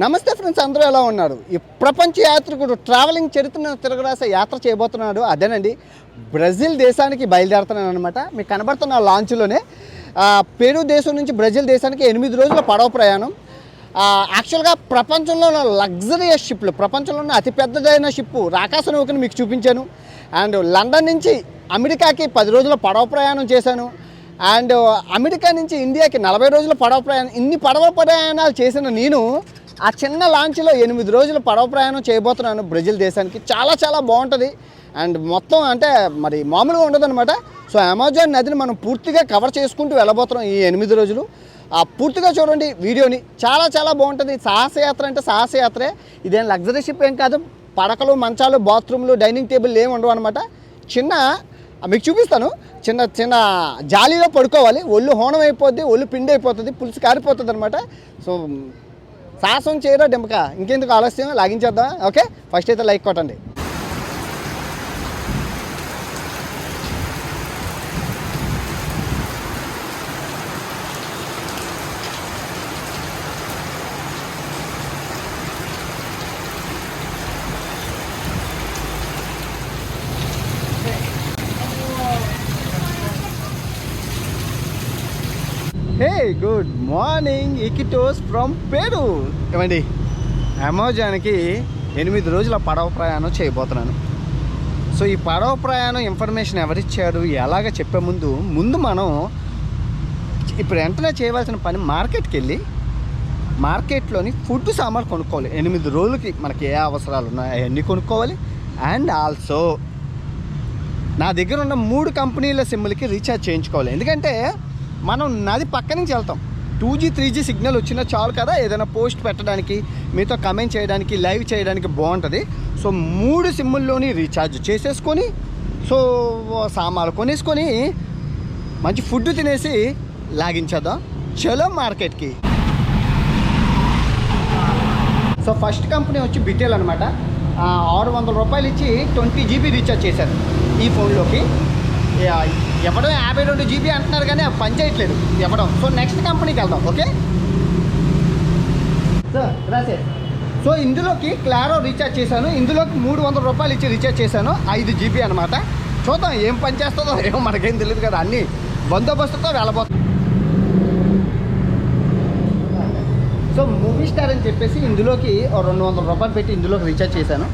నమస్తే ఫ్రెండ్స్, అందరూ ఎలా ఉన్నారు? ఈ ప్రపంచ యాత్రికుడు ట్రావెలింగ్ చరిత్రను తిరగరాసే యాత్ర చేయబోతున్నాడు. అదేనండి, బ్రెజిల్ దేశానికి బయలుదేరుతున్నాను అనమాట. మీకు కనబడుతున్న లాంచ్లోనే పెరు దేశం నుంచి బ్రెజిల్ దేశానికి 8 రోజుల పడవ ప్రయాణం. యాక్చువల్గా ప్రపంచంలో ఉన్న లగ్జరియస్ షిప్లు, ప్రపంచంలో ఉన్న అతిపెద్దదైన షిప్పు రాకాస నౌకని మీకు చూపించాను. అండ్ లండన్ నుంచి అమెరికాకి 10 రోజుల పడవ ప్రయాణం చేశాను. అండ్ అమెరికా నుంచి ఇండియాకి 40 రోజుల పడవ ప్రయాణం. ఇన్ని పడవ ప్రయాణాలు చేసిన నేను ఆ చిన్న లాంచ్లో 8 రోజుల పడవ ప్రయాణం చేయబోతున్నాను బ్రెజిల్ దేశానికి. చాలా చాలా బాగుంటుంది. అండ్ మొత్తం అంటే మరి మామూలుగా ఉండదన్నమాట. సో అమెజాన్ నదిని మనం పూర్తిగా కవర్ చేసుకుంటూ వెళ్ళబోతున్నాం ఈ 8 రోజులు. పూర్తిగా చూడండి వీడియోని, చాలా చాలా బాగుంటుంది. సాహసయాత్ర అంటే సాహసయాత్రే. ఇదేం లగ్జరీ షిప్ ఏం కాదు. పడకలు, మంచాలు, బాత్రూమ్లు, డైనింగ్ టేబుల్ ఏమి ఉండవు అనమాట. చిన్న మీకు చూపిస్తాను. చిన్న చిన్న జాలీలో పడుకోవాలి. ఒళ్ళు హోనం అయిపోద్ది, ఒళ్ళు పిండి అయిపోతుంది, పులుసు కారిపోతుంది అనమాట. సో సాహసం చేయరా డెంపక, ఇంకెందుకు ఆలస్యం, లాగించేద్దాం. ఓకే, ఫస్ట్ అయితే లైక్ కొట్టండి. Hey, good morning. Iquitos from Peru. ఏమండి, అమెజాన్కి 8 రోజుల పడవ ప్రయాణం చేయబోతున్నాను. సో ఈ పడవ ప్రయాణం ఇన్ఫర్మేషన్ ఎవరిచ్చారు, ఎలాగ చెప్పే ముందు మనం ఇప్పుడు వెంటనే చేయవలసిన పని మార్కెట్కి వెళ్ళి మార్కెట్లోని ఫుడ్ సామాన్లు కొనుక్కోవాలి. 8 రోజులకి మనకి ఏ అవసరాలు ఉన్నాయో అవన్నీ కొనుక్కోవాలి. అండ్ ఆల్సో నా దగ్గర ఉన్న 3 కంపెనీల సిమ్లకి రీఛార్జ్ చేయించుకోవాలి. ఎందుకంటే మనం నది పక్క నుంచి వెళ్తాం. 2G 3G సిగ్నల్ వచ్చినా చాలు కదా, ఏదైనా పోస్ట్ పెట్టడానికి, మీతో కమెంట్ చేయడానికి, లైవ్ చేయడానికి బాగుంటుంది. సో 3 సిమ్ముల్లోని రీఛార్జ్ చేసేసుకొని, సో సామాన్లు కొనేసుకొని మంచి ఫుడ్ తినేసి లాగించేద్దాం. చలో మార్కెట్కి. సో ఫస్ట్ కంపెనీ వచ్చి బిటెల్ అనమాట. 600 రూపాయలు ఇచ్చి 20 GB రీఛార్జ్ చేశారు ఈ ఫోన్లోకి. ఇవ్వడం 52 GB అంటున్నారు కానీ అవి పని చేయట్లేదు ఇవ్వడం. సో నెక్స్ట్ కంపెనీకి వెళ్దాం. ఓకే సార్, రాసే. సో ఇందులోకి క్లారో రీఛార్జ్ చేశాను. ఇందులోకి 300 రూపాయలు ఇచ్చి రీఛార్జ్ చేశాను. 5 GB అనమాట. చూద్దాం ఏం పని చేస్తుందో ఏమో, మనకేం తెలియదు కదా. అన్నీ బందోబస్తుతో వెళ్ళబోతుంది. సో మూవీ స్టార్ అని చెప్పేసి ఇందులోకి 200 రూపాయలు పెట్టి ఇందులోకి రీఛార్జ్ చేశాను.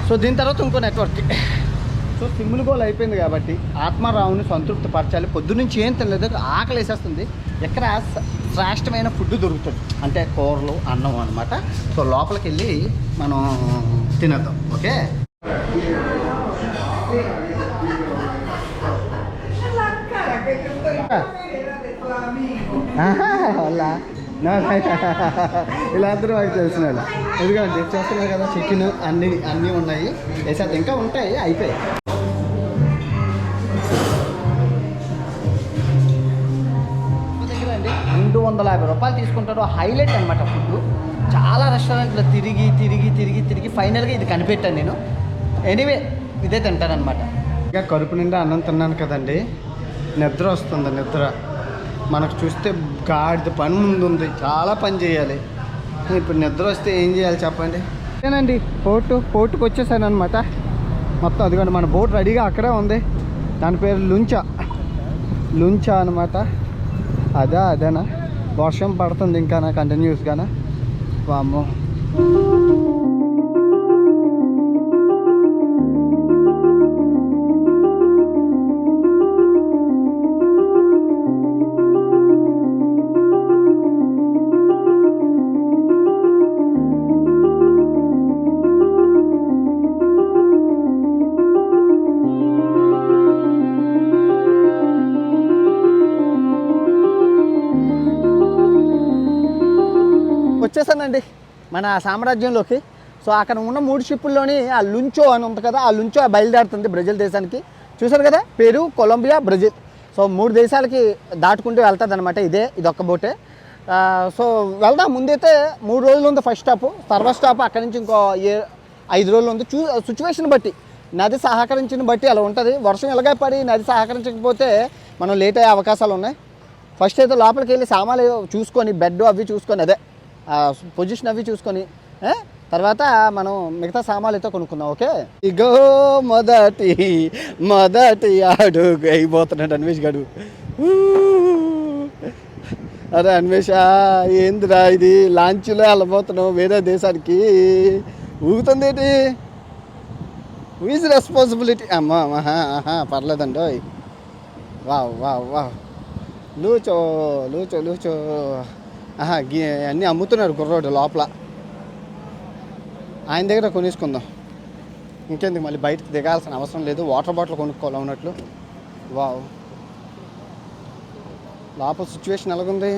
సో దీని తర్వాత ఇంకో నెట్వర్క్కి. సో సిమ్ములు గోల్ అయిపోయింది కాబట్టి ఆత్మారావుని సంతృప్తి పరచాలి. పొద్దున్నుంచి ఏం తినలేదు, ఆకలి వేసేస్తుంది. ఎక్కడ శ్రేష్టమైన ఫుడ్ దొరుకుతుంది అంటే కూరలు, అన్నం అనమాట. సో లోపలికి వెళ్ళి మనం తినేద్దాం. ఓకే, ఇలా అందరూ మాకు తెలిసిన వాళ్ళు. ఎందుకంటే చేస్తున్నారు కదా, చికెన్ అన్నీ ఉన్నాయి. వేసేది ఇంకా ఉంటాయి, అయిపోయాయి. దగ్గర అండి 250 రూపాయలు తీసుకుంటారు. హైలైట్ అనమాట ఫుడ్. చాలా రెస్టారెంట్లో తిరిగి ఫైనల్గా ఇది కనిపెట్టాను నేను. ఎనీవే ఇదే తింటానమాట. ఇంకా కడుపు నిండా అన్నం తిన్నాను కదండి, నిద్ర వస్తుంది. నిద్ర మనకు చూస్తే గాడిద పని ముందుంది, చాలా పని చేయాలి. ఇప్పుడు నిద్ర వస్తే ఏం చేయాలి చెప్పండి. అదేనండి పోర్టుకు వచ్చేసాను అనమాట. మొత్తం అదిగోండి మన బోట్ రెడీగా అక్కడే ఉంది. దాని పేరు లుంచా అనమాట. అదేనా వర్షం పడుతుంది ఇంకా కంటిన్యూస్గానా. వామ్మో, వచ్చేసానండి మన సామ్రాజ్యంలోకి. సో అక్కడ ఉన్న 3 షిప్పుల్లోని ఆ లుంచో అని ఉంది కదా, ఆ లుంచో బయలుదేరుతుంది బ్రెజిల్ దేశానికి. చూసారు కదా, పెరు, కొలంబియా, బ్రెజిల్. సో 3 దేశాలకి దాటుకుంటూ వెళ్తుంది అనమాట. ఇదొక్క బోటే. సో వెళ్దాం. ముందైతే 3 రోజులు ఉంది ఫస్ట్ స్టాప్. తర్వాత స్టాప్ అక్కడి నుంచి ఇంకో 5 రోజులు ఉంది. సిచ్యువేషన్ బట్టి, నది సహకరించిన బట్టి అలా ఉంటుంది. వర్షం ఎలాగే పడి నది సహకరించకపోతే మనం లేట్ అయ్యే అవకాశాలు ఉన్నాయి. ఫస్ట్ అయితే లోపలికి వెళ్ళి సామాన్లు చూసుకొని, బెడ్ అవి చూసుకొని, అదే పొజిషన్ అవి చూసుకొని తర్వాత మనం మిగతా సామాన్లతో కొనుక్కుందాం. ఓకే, ఇగో మొదటి అడుగు అయిపోతున్నాడు అన్వేష్ గడు. అరే అన్వేష, ఏందిరా ఇది, లాంచ్లో వెళ్ళబోతున్నావు వేరే దేశానికి, ఊగుతుంది ఏంటి? ఈజ్ రెస్పాన్సిబిలిటీ అమ్మా. పర్లేదండి. వా వా వా లూచో అన్నీ అమ్ముతున్నాడు కుర్రోడు లోపల. ఆయన దగ్గర కొనేసుకుందాం, ఇంకెందుకు మళ్ళీ బయటకు దిగాల్సిన అవసరం లేదు. వాటర్ బాటిల్ కొనుక్కోవాలి ఉన్నట్లు. వావ్, లోపల సిచ్యువేషన్ ఎలాగుంది?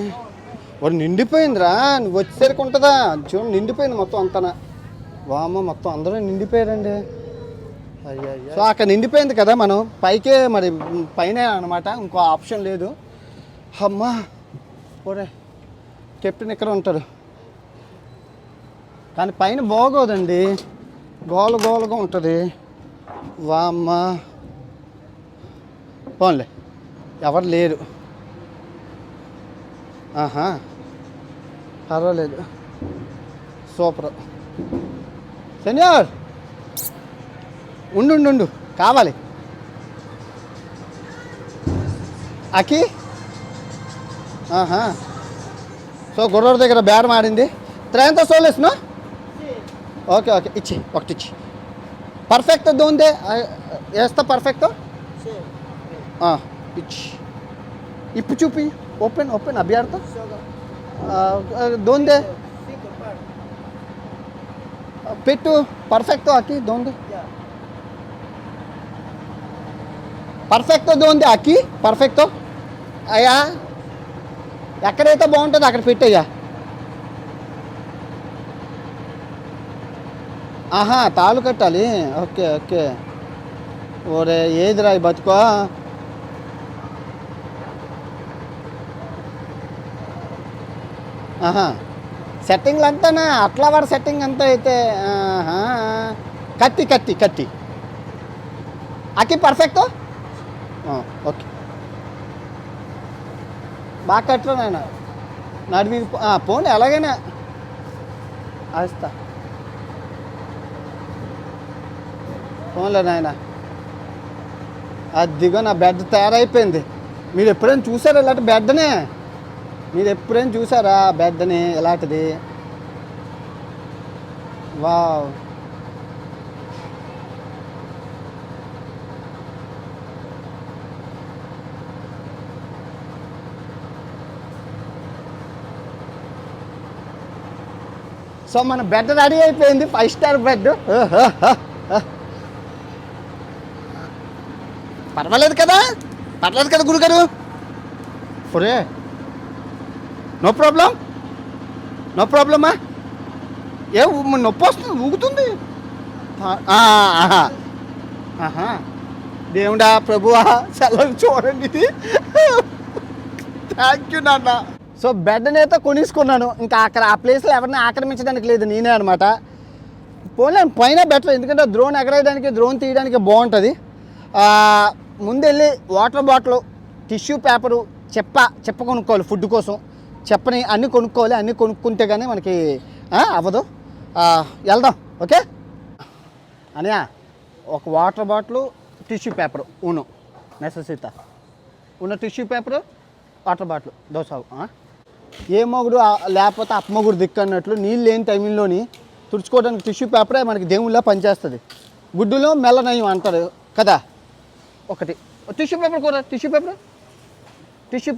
వాడు నిండిపోయిందిరా, నువ్వు వచ్చేసరికి ఉంటుందా? చూడండి, నిండిపోయింది మొత్తం అంతా. వామ్మ, మొత్తం అందరూ నిండిపోయారండి. సో అక్కడ నిండిపోయింది కదా, మనం పైకే మరి పైన అనమాట, ఇంకో ఆప్షన్ లేదు. అమ్మా పోరే, కెప్టెన్ ఇక్కడ ఉంటాడు కానీ పైన బాగోదండి, గోలగా ఉంటుంది. వామ్మ, పోన్లే ఎవరు లేరు. పర్వాలేదు, సూపర్. సెన్యూర్ ఉండు, కావాలి. అకి సో గుర్రోడి దగ్గర బేరం ఆడింది. త్రేంత సోలేస్ను ఓకే ఇచ్చి ఒకటి ఇచ్చి. పర్ఫెక్ట్ దోందే వేస్తా, పర్ఫెక్ట్ ఇచ్చి. ఇప్పు చూపి, ఓపెన్ అభ్యర్థ దోందే పెట్టు. పర్ఫెక్ట్ అకి దోందే, పర్ఫెక్ట్ దోందే అకి, పర్ఫెక్ట్ అయ్యా. ఎక్కడైతే బాగుంటుందో అక్కడ పెట్టయ్యా. తాళు కట్టాలి. ఓకే. ఓరే ఏదిరా ఈ బతుకో. సెట్టింగ్లు అంతానా? అట్లా వాడు సెట్టింగ్ అంతా అయితే కత్తి అకి పర్ఫెక్ట్. ఓకే, బాగా కట్టరా నాయన, నడిమి పోనీ ఎలాగైనా వేస్తా. పోన్లే నాయన, అదిగో నా బెడ్ తయారైపోయింది. మీరు ఎప్పుడైనా చూసారా ఇలాంటి బెడ్ని? మీరు ఎప్పుడైనా చూసారా బెడ్ని ఇలాంటిది? వావ్, సో మన బెడ్ రెడీ అయిపోయింది, 5 స్టార్ బెడ్. పర్వాలేదు కదా గురుగారు? ఒరే నో ప్రాబ్లమా? ఏ నొప్పి వస్తుంది, ఊగుతుంది. దేవుడా ప్రభువా, సెలవు చూడండి ఇది. థ్యాంక్ యూ నాన్న. సో బెడ్ని అయితే కొనేసుకున్నాను. ఇంకా అక్కడ ఆ ప్లేస్లో ఎవరిని ఆక్రమించడానికి లేదు, నేనే అనమాట. పోలే పైన బెటర్, ఎందుకంటే డ్రోన్ ఎగరేయడానికి, డ్రోన్ తీయడానికి బాగుంటుంది. ముందెళ్ళి వాటర్ బాటిల్, టిష్యూ పేపరు, చెప్ప కొనుక్కోవాలి ఫుడ్ కోసం. చెప్పని అన్నీ కొనుక్కోవాలి. అన్నీ కొనుక్కుంటే కానీ మనకి అవ్వదు. వెళ్దాం. ఓకే అనియా, ఒక వాటర్ బాటిల్, టిష్యూ పేపరు ఉను నెససిత ఉన్న టిష్యూ పేపరు, వాటర్ బాటిల్ దోసావు. ఏ మొగుడు లేకపోతే అప్పమొగుడు దిక్కు అన్నట్లు నీళ్ళు లేని టైంలోని తుడుచుకోవడానికి టిష్యూ పేపరే మనకి దేవుళ్ళ పనిచేస్తుంది. గుడ్డులో మెల్లనయం అంటారు కదా. ఒకటి టిష్యూ పేపర్ కూర, టిష్యూ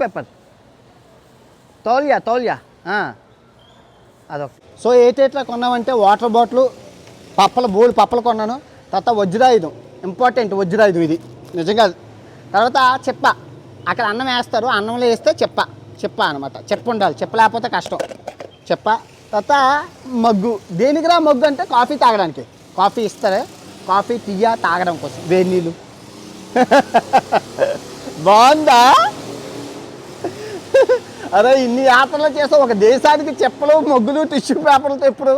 పేపర్ తౌలియా అదొక. సో ఏటేట్లా కొన్నామంటే వాటర్ బాటిల్, బోల్డ్ పప్పలు కొన్నాను. తర్వాత వజ్రాయుధం, ఇంపార్టెంట్ వజ్రాయుధం ఇది నిజంగా. తర్వాత చెప్ప, అక్కడ అన్నం వేస్తారు, అన్నంలో వేస్తే చెప్ప అనమాట. చెప్ప ఉండాలి, చెప్ప లేకపోతే కష్టం. చెప్ప. తర్వాత మగ్గు, దేనికిరా మగ్గు అంటే కాఫీ తాగడానికి. కాఫీ ఇస్తారు, కాఫీ టీయా తాగడం కోసం, వేడి నీళ్ళు. బాగుందా? అరే ఇన్ని యాత్రలు చేస్తావు, ఒక దేశానికి చెప్పలు, మగ్గులు, టిష్యూ పేపర్లతో ఎప్పుడు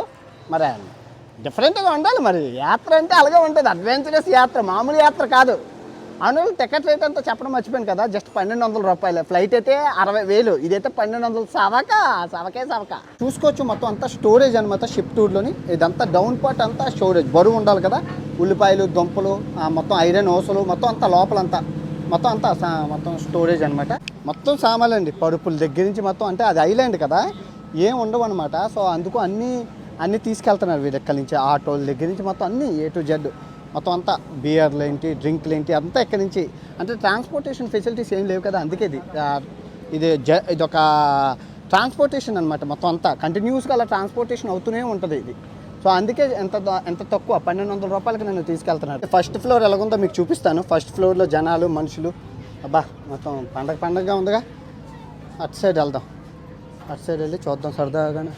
మరి డిఫరెంట్గా ఉండాలి. మరి యాత్ర అంటే అలాగే ఉంటుంది, అడ్వెంచరస్ యాత్ర, మామూలు యాత్ర కాదు. అవును, టికెట్ రేట్ అంతా చెప్పడం మర్చిపోయాను కదా, జస్ట్ 1200 రూపాయలు. ఫ్లైట్ అయితే 60,000, ఇదైతే 1200. సవకే చూసుకోవచ్చు. మొత్తం అంతా స్టోరేజ్ అనమాట షిప్ టూర్లోని. ఇదంతా డౌన్ పార్ట్ అంతా స్టోరేజ్, బరువు ఉండాలి కదా, ఉల్లిపాయలు, దుంపలు, మొత్తం ఐరన్ ఓసలు మొత్తం అంతా లోపలంతా మొత్తం అంతా మొత్తం స్టోరేజ్ అనమాట. మొత్తం సామాన్లు అండి, పరుపుల దగ్గర నుంచి మొత్తం. అంటే అది ఐలాండ్ కదా, ఏం ఉండవు అనమాట. సో అందుకు అన్నీ తీసుకెళ్తున్నారు వీళ్ళు ఇక్కడి నుంచి. ఆటోల దగ్గర నుంచి మొత్తం అన్నీ A to Z మొత్తం అంతా. బియర్లు ఏంటి, డ్రింక్లు ఏంటి, అంతా ఇక్కడి నుంచి. అంటే ట్రాన్స్పోర్టేషన్ ఫెసిలిటీస్ ఏం లేవు కదా, అందుకే ఇదొక ట్రాన్స్పోర్టేషన్ అనమాట. మొత్తం అంతా కంటిన్యూస్గా అలా ట్రాన్స్పోర్టేషన్ అవుతూనే ఉంటుంది ఇది. సో అందుకే ఎంత తక్కువ 1200 రూపాయలకి నన్ను తీసుకెళ్తున్నాను. ఫస్ట్ ఫ్లోర్ ఎలాగుందో మీకు చూపిస్తాను. ఫస్ట్ ఫ్లోర్లో జనాలు, మనుషులు, అబ్బా మొత్తం పండగగా ఉందిగా. అటు సైడ్ వెళ్దాం, అటు సైడ్ వెళ్ళి చూద్దాం సరదాగానే.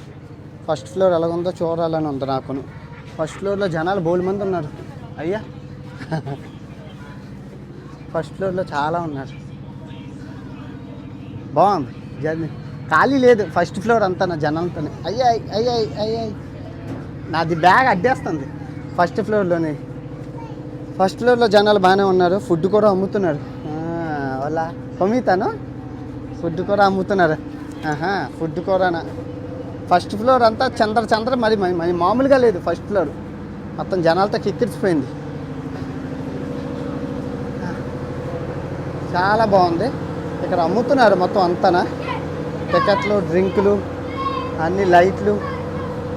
ఫస్ట్ ఫ్లోర్ ఎలాగుందో చూడాలని ఉంది నాకు. ఫస్ట్ ఫ్లోర్లో జనాలు బోల్డ్ మంది ఉన్నారు అయ్యా. ఫస్ట్ ఫ్లోర్లో చాలా ఉన్నారు, బాగుంది జర్నీ. ఖాళీ లేదు ఫస్ట్ ఫ్లోర్ అంతా నా జనంతో. అయ్యాయి నాది బ్యాగ్ అడ్డేస్తుంది ఫస్ట్ ఫ్లోర్లోని. ఫస్ట్ ఫ్లోర్లో జనాలు బాగానే ఉన్నారు. ఫుడ్ కూడా అమ్ముతున్నారు. వాళ్ళ కొమితాను ఫుడ్ కూడా అమ్ముతున్నారు. ఫుడ్ కూడానా. ఫస్ట్ ఫ్లోర్ అంతా చంద్ర మరి మామూలుగా లేదు. ఫస్ట్ ఫ్లోర్ మొత్తం జనాలతో కిక్కిరిసిపోయింది. చాలా బాగుంది. ఇక్కడ అమ్ముతున్నారు మొత్తం అంతానా, టికెట్లు, డ్రింకులు, అన్ని లైట్లు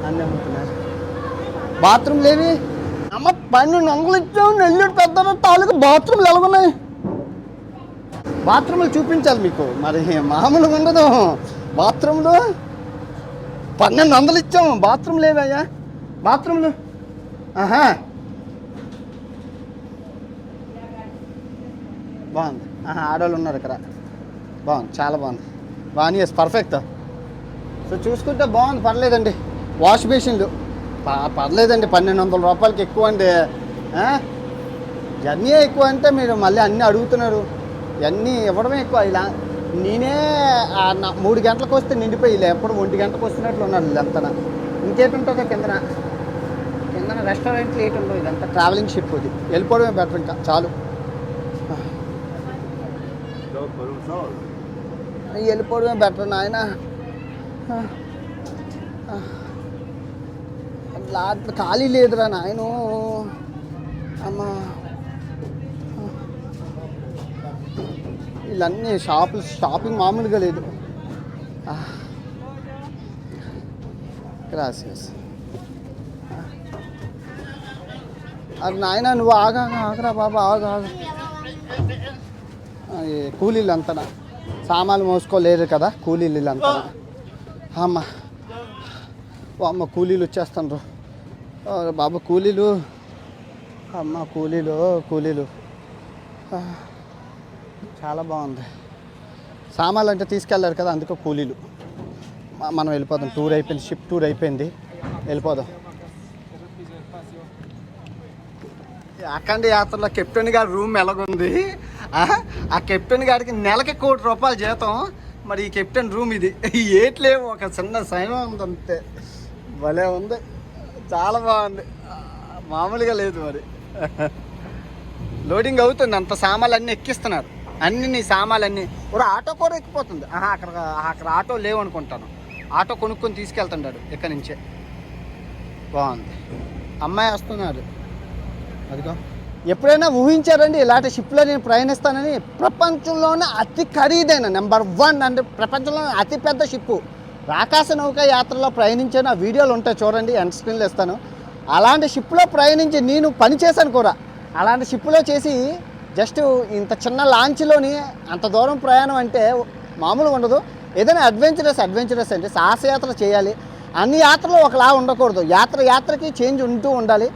అన్నీ అమ్ముతున్నారు. బాత్రూమ్లు ఏవి అమ్మ 1200 ఇచ్చాము. నెల్లూరు పెద్ద తాలూకు బాత్రూమ్లు ఎలాగున్నాయి? బాత్రూమ్లు చూపించాలి మీకు, మరి మామూలుగా ఉండదు. బాత్రూమ్లు 1200 ఇచ్చాము. బాత్రూమ్లు ఏవయ్యా? బాత్రూమ్లు బాగుంది. ఆడవాళ్ళు ఉన్నారు ఇక్కడ. బాగుంది, చాలా బాగుంది. బాగా పర్ఫెక్ట్. సో చూసుకుంటే బాగుంది, పర్లేదండి. వాష్ బేసిన్లు పర్లేదండి. 1200 రూపాయలకి ఎక్కువ అండి. జర్నీ ఎక్కువ అంటే మీరు మళ్ళీ అన్నీ అడుగుతున్నారు. ఇవన్నీ ఇవ్వడమే ఎక్కువ. ఇలా నేనే 3 గంటలకు వస్తే నిండిపోయి ఇలా ఎప్పుడు 1 గంటకు వస్తున్నట్లు ఉన్నారు వీళ్ళంతా. ఇంకేటి ఉంటుందో కిందన రెస్టారెంట్లు ఏటి ఉండవు. ఇదంతా ట్రావెలింగ్ షిప్. ఇది వెళ్ళిపోవడమే బెటర్, ఇంకా చాలు. వెళ్ళిపోవడమే బెటర్ నాయన. ఖాళీ లేదురా నాయను. అమ్మా వీళ్ళన్నీ షాపింగ్ మామూలుగా లేదు. గ్రాసియస్. అది నాయన నువ్వు ఆగరా బాబా, ఆగా. కూలీలు అంతనా సామాన్లు మోసుకోలేరు కదా కూలీలు అంతా. అమ్మ కూలీలు వచ్చేస్తాను బాబా. కూలీలు అమ్మ, కూలీలు చాలా బాగుంది. సామాన్లు అంటే తీసుకెళ్ళారు కదా, అందుకే కూలీలు. మనం వెళ్ళిపోదాం. టూర్ అయిపోయింది, షిప్ టూర్ అయిపోయింది, వెళ్ళిపోదాం. అఖండ యాత్రలో కెప్టెన్ గారి రూమ్ ఎలాగుంది? ఆ కెప్టెన్ గారికి నెలకి ₹1 కోటి జీతం. మరి ఈ కెప్టెన్ రూమ్ ఇది. ఏట్లేవు, ఒక చిన్న సైనం ఉంది అంతే. భలే ఉంది, చాలా బాగుంది, మామూలుగా లేదు. మరి లోడింగ్ అవుతుంది, అంత సామాన్లు అన్నీ ఎక్కిస్తున్నారు. అన్ని సామాన్లన్నీ ఒక ఆటో కూడా ఎక్కిపోతుంది. అక్కడ ఆటో లేవు అనుకుంటాను. ఆటో కొనుక్కొని తీసుకెళ్తున్నాడు ఇక్కడి నుంచే. బాగుంది. అమ్మాయి వస్తున్నారు అదిగో. ఎప్పుడైనా ఊహించారండి ఇలాంటి షిప్లో నేను ప్రయాణిస్తానని? ప్రపంచంలోనే అతి ఖరీదైన నెంబర్ 1 అంటే ప్రపంచంలోనే అతిపెద్ద షిప్పు రాకాశ నౌక యాత్రలో ప్రయాణించిన వీడియోలు ఉంటాయి, చూడండి, ఎండ్ స్క్రీన్లో ఇస్తాను. అలాంటి షిప్లో ప్రయాణించి నేను పని చేశాను కూడా. అలాంటి షిప్లో చేసి జస్ట్ ఇంత చిన్న లాంచ్లోని అంత దూరం ప్రయాణం అంటే మామూలుగా ఉండదు. ఏదైనా అడ్వెంచరస్ అంటే సాహసయాత్ర చేయాలి. అన్ని యాత్రలు ఒకలా ఉండకూడదు. యాత్రకి చేంజ్ ఉంటూ ఉండాలి.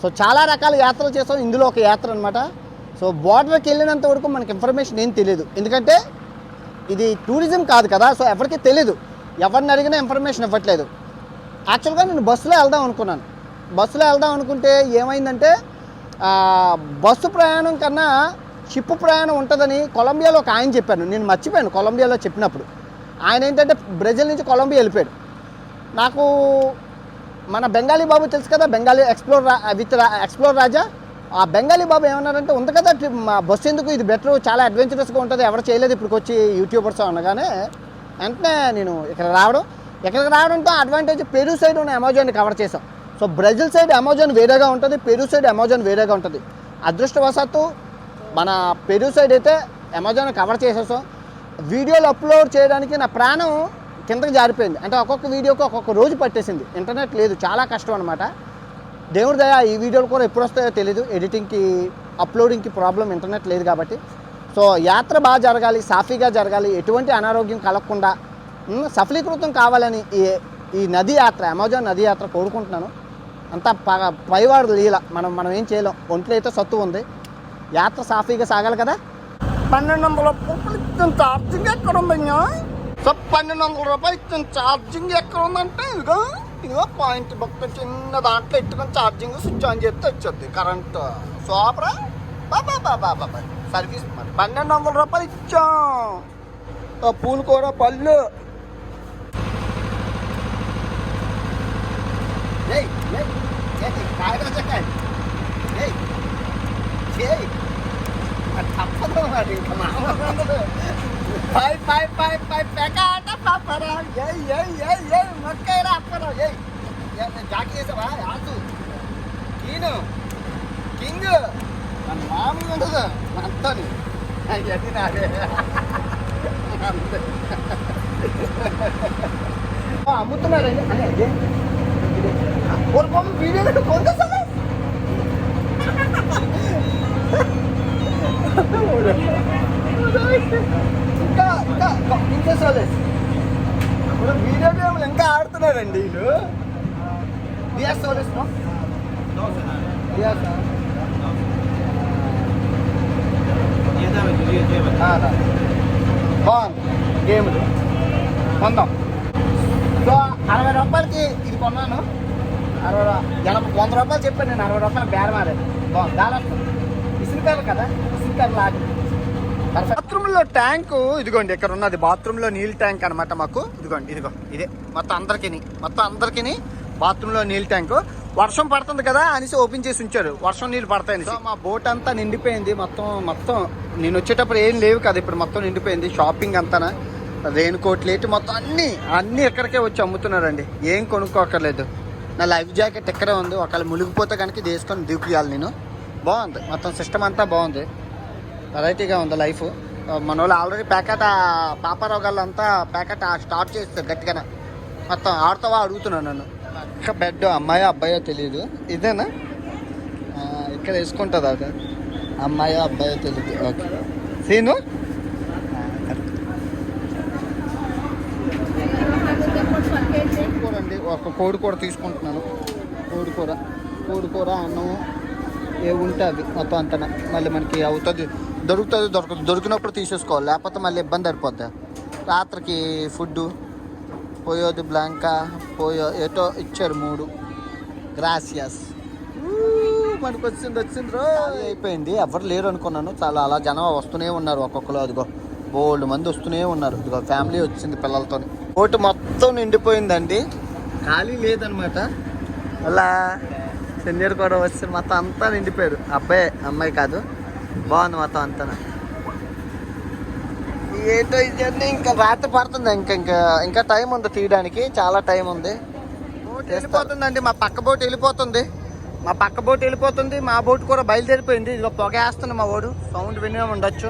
సో చాలా రకాల యాత్రలు చేస్తాం, ఇందులో ఒక యాత్ర అనమాట. సో బోర్డర్కి వెళ్ళినంత వరకు మనకి ఇన్ఫర్మేషన్ ఏం తెలియదు, ఎందుకంటే ఇది టూరిజం కాదు కదా. సో ఎవరికి తెలియదు, ఎవరిని అడిగినా ఇన్ఫర్మేషన్ ఇవ్వట్లేదు. యాక్చువల్గా నేను బస్సులో వెళ్దాం అనుకున్నాను. బస్సులో వెళ్దాం అనుకుంటే ఏమైందంటే బస్సు ప్రయాణం కన్నా షిప్ ప్రయాణం ఉంటుందని కొలంబియాలో ఒక ఆయన చెప్పాను. నేను మర్చిపోయాను కొలంబియాలో చెప్పినప్పుడు. ఆయన ఏంటంటే బ్రెజిల్ నుంచి కొలంబియా వెళ్ళిపోయాడు. నాకు మన బెంగాలీ బాబు తెలుసు కదా, బెంగాలీ ఎక్స్ప్లోర్ రాజా, ఆ బెంగాలీ బాబు ఏమన్నారంటే ఉంది కదా మా బస్సు ఎందుకు, ఇది బెటర్, చాలా అడ్వెంచరస్గా ఉంటుంది, ఎవరు చేయలేదు ఇప్పుడు వచ్చి యూట్యూబర్స్ అనగానే వెంటనే నేను ఇక్కడికి రావడంతో అడ్వాంటేజ్ పెరు సైడ్ ఉన్న అమెజాన్ని కవర్ చేసాం. సో బ్రెజిల్ సైడ్ అమెజాన్ వేరేగా ఉంటుంది, పెరు సైడ్ అమెజాన్ వేరేగా ఉంటుంది. అదృష్టవశాత్తు మన పెరు సైడ్ అయితే అమెజాన్ కవర్ చేసేసాం. వీడియోలు అప్లోడ్ చేయడానికి నా ప్రాణం కిందకి జారిపోయింది. అంటే ఒక్కొక్క వీడియోకి ఒక్కొక్క రోజు పట్టేసింది, ఇంటర్నెట్ లేదు, చాలా కష్టం అనమాట. దేవుడి దయ ఈ వీడియోలు కూడా ఎప్పుడు వస్తాయో తెలీదు, ఎడిటింగ్కి అప్లోడింగ్కి ప్రాబ్లం, ఇంటర్నెట్ లేదు కాబట్టి. సో యాత్ర బాగా జరగాలి, సాఫీగా జరగాలి, ఎటువంటి అనారోగ్యం కలగకుండా సఫలీకృతం కావాలని ఈ నది యాత్ర, అమెజాన్ నది యాత్ర కోరుకుంటున్నాను. అంతా పైవాడు లీల, మనం ఏం చేయలేం, ఒంట్లో అయితే సత్తు ఉంది. యాత్ర సాఫీగా సాగాలి కదా. 1200 రూపాయలు ఇచ్చిన ఛార్జింగ్ ఎక్కడ ఉందయ్యా? సో 1200 రూపాయలు ఇచ్చిన ఛార్జింగ్ ఎక్కడ ఉందంటే ఇదిగో పాయింట్ బొక్క చిన్న దాంట్లో ఎట్టుకొని ఛార్జింగ్ స్విచ్ ఆన్ చేస్తే వచ్చేది కరెంట్. సూపరా బాబా సర్వీస్. మరి 1200 రూపాయలు ఇచ్చాం. పూలు కూడా పళ్ళు తప్పదు మరి, ఇంకా మామూలు మొక్కరా అప్పరా జాకి చేసావా ఆసు కీను కింగ్ మామూలుగా ఉండదు అంతని అది నాదే అమ్ముతున్నారండి అదే వీడియో కొంత ఇంకా సోలేస్ వీడియో గేమ్లు ఇంకా ఆడుతున్నారండి వీళ్ళు. డిఎస్ సోలేస్ బాగుంది గేమ్లు కొందాం. సో 60 రూపాయలకి ఇది కొన్నాను. 100 రూపాయలు చెప్పాను నేను, 60 రూపాయలు బేరం ఆడాను. బాగుంది, దాదాపు ఇసుకారు కదా, ఇసుకారు లాగా. బాత్రూంలో ట్యాంకు ఇదిగోండి, ఇక్కడ ఉన్నది బాత్రూంలో నీళ్ళ ట్యాంక్ అనమాట మాకు. ఇదిగోండి ఇదే మొత్తం అందరికీ బాత్రూంలో నీళ్ళ ట్యాంకు. వర్షం పడుతుంది కదా అనేసి ఓపెన్ చేసి ఉంచారు, వర్షం నీళ్ళు పడతాయని. సో మా బోట్ అంతా నిండిపోయింది మొత్తం నేను వచ్చేటప్పుడు ఏం లేవు కదా, ఇప్పుడు మొత్తం నిండిపోయింది. షాపింగ్ అంతా రెయిన్ కోట్లు ఏంటి మొత్తం అన్నీ ఇక్కడికే వచ్చి అమ్ముతున్నారండి, ఏం కొనుక్కోక్కర్లేదు. నా లైఫ్ జాకెట్ ఇక్కడే ఉంది, ఒకవేళ మునిగిపోతే కనుక ఇది వేసుకొని దిగియాలి నేను. బాగుంది, మొత్తం సిస్టమ్ అంతా బాగుంది, వెరైటీగా ఉంది లైఫ్. మన వాళ్ళు ఆల్రెడీ పాపారావు గాళ్ళంతా ప్యాకెట్ స్టార్ట్ చేస్తారు గట్టిగానే. మొత్తం ఆడుతావా అడుగుతున్నాను నన్ను. అక్క బెడ్ అమ్మాయో అబ్బాయో తెలియదు, ఇదేనా ఇక్కడ వేసుకుంటుంది అది, అమ్మాయో అబ్బాయో తెలియదు. ఓకే సీను కూరండి, ఒక కోడి కూర తీసుకుంటున్నాను. కోడి కూర అన్నం ఏ ఉంటే అవి మొత్తం అంతా మళ్ళీ మనకి అవుతుంది, దొరికినప్పుడు తీసేసుకోవాలి, లేకపోతే మళ్ళీ ఇబ్బంది పడిపోద్ది. రాత్రికి ఫుడ్డు పోయోది బ్లాంకా ఏటో ఇచ్చారు 3 గ్రాసియస్. మనకు వచ్చింది రో అయిపోయింది, ఎవరు లేరు అనుకున్నాను. చాలా అలా జనం వస్తూనే ఉన్నారు, ఒక్కొక్కరు అదిగో బోల్డ్ మంది వస్తూనే ఉన్నారు. ఇదిగో ఫ్యామిలీ వచ్చింది పిల్లలతో. బోటు మొత్తం నిండిపోయిందండి, ఖాళీ లేదనమాట. అలా సెన్యూర్ కూడా వచ్చి మొత్తం అంతా నిండిపోయారు. అమ్మాయి కాదు, బాగుంది మొత్తం అంతా. ఏంటో ఇది ఇంకా రాత్రి పడుతుంది, ఇంకా టైం ఉంది తీయడానికి, చాలా టైం ఉంది. వెళ్ళిపోతుందండి, మా పక్క బోట్ వెళ్ళిపోతుంది. మా బోట్ కూడా బయలుదేరిపోయింది. ఇదిగో పొగ వేస్తుంది మా వాడు, సౌండ్ వినే ఉండొచ్చు.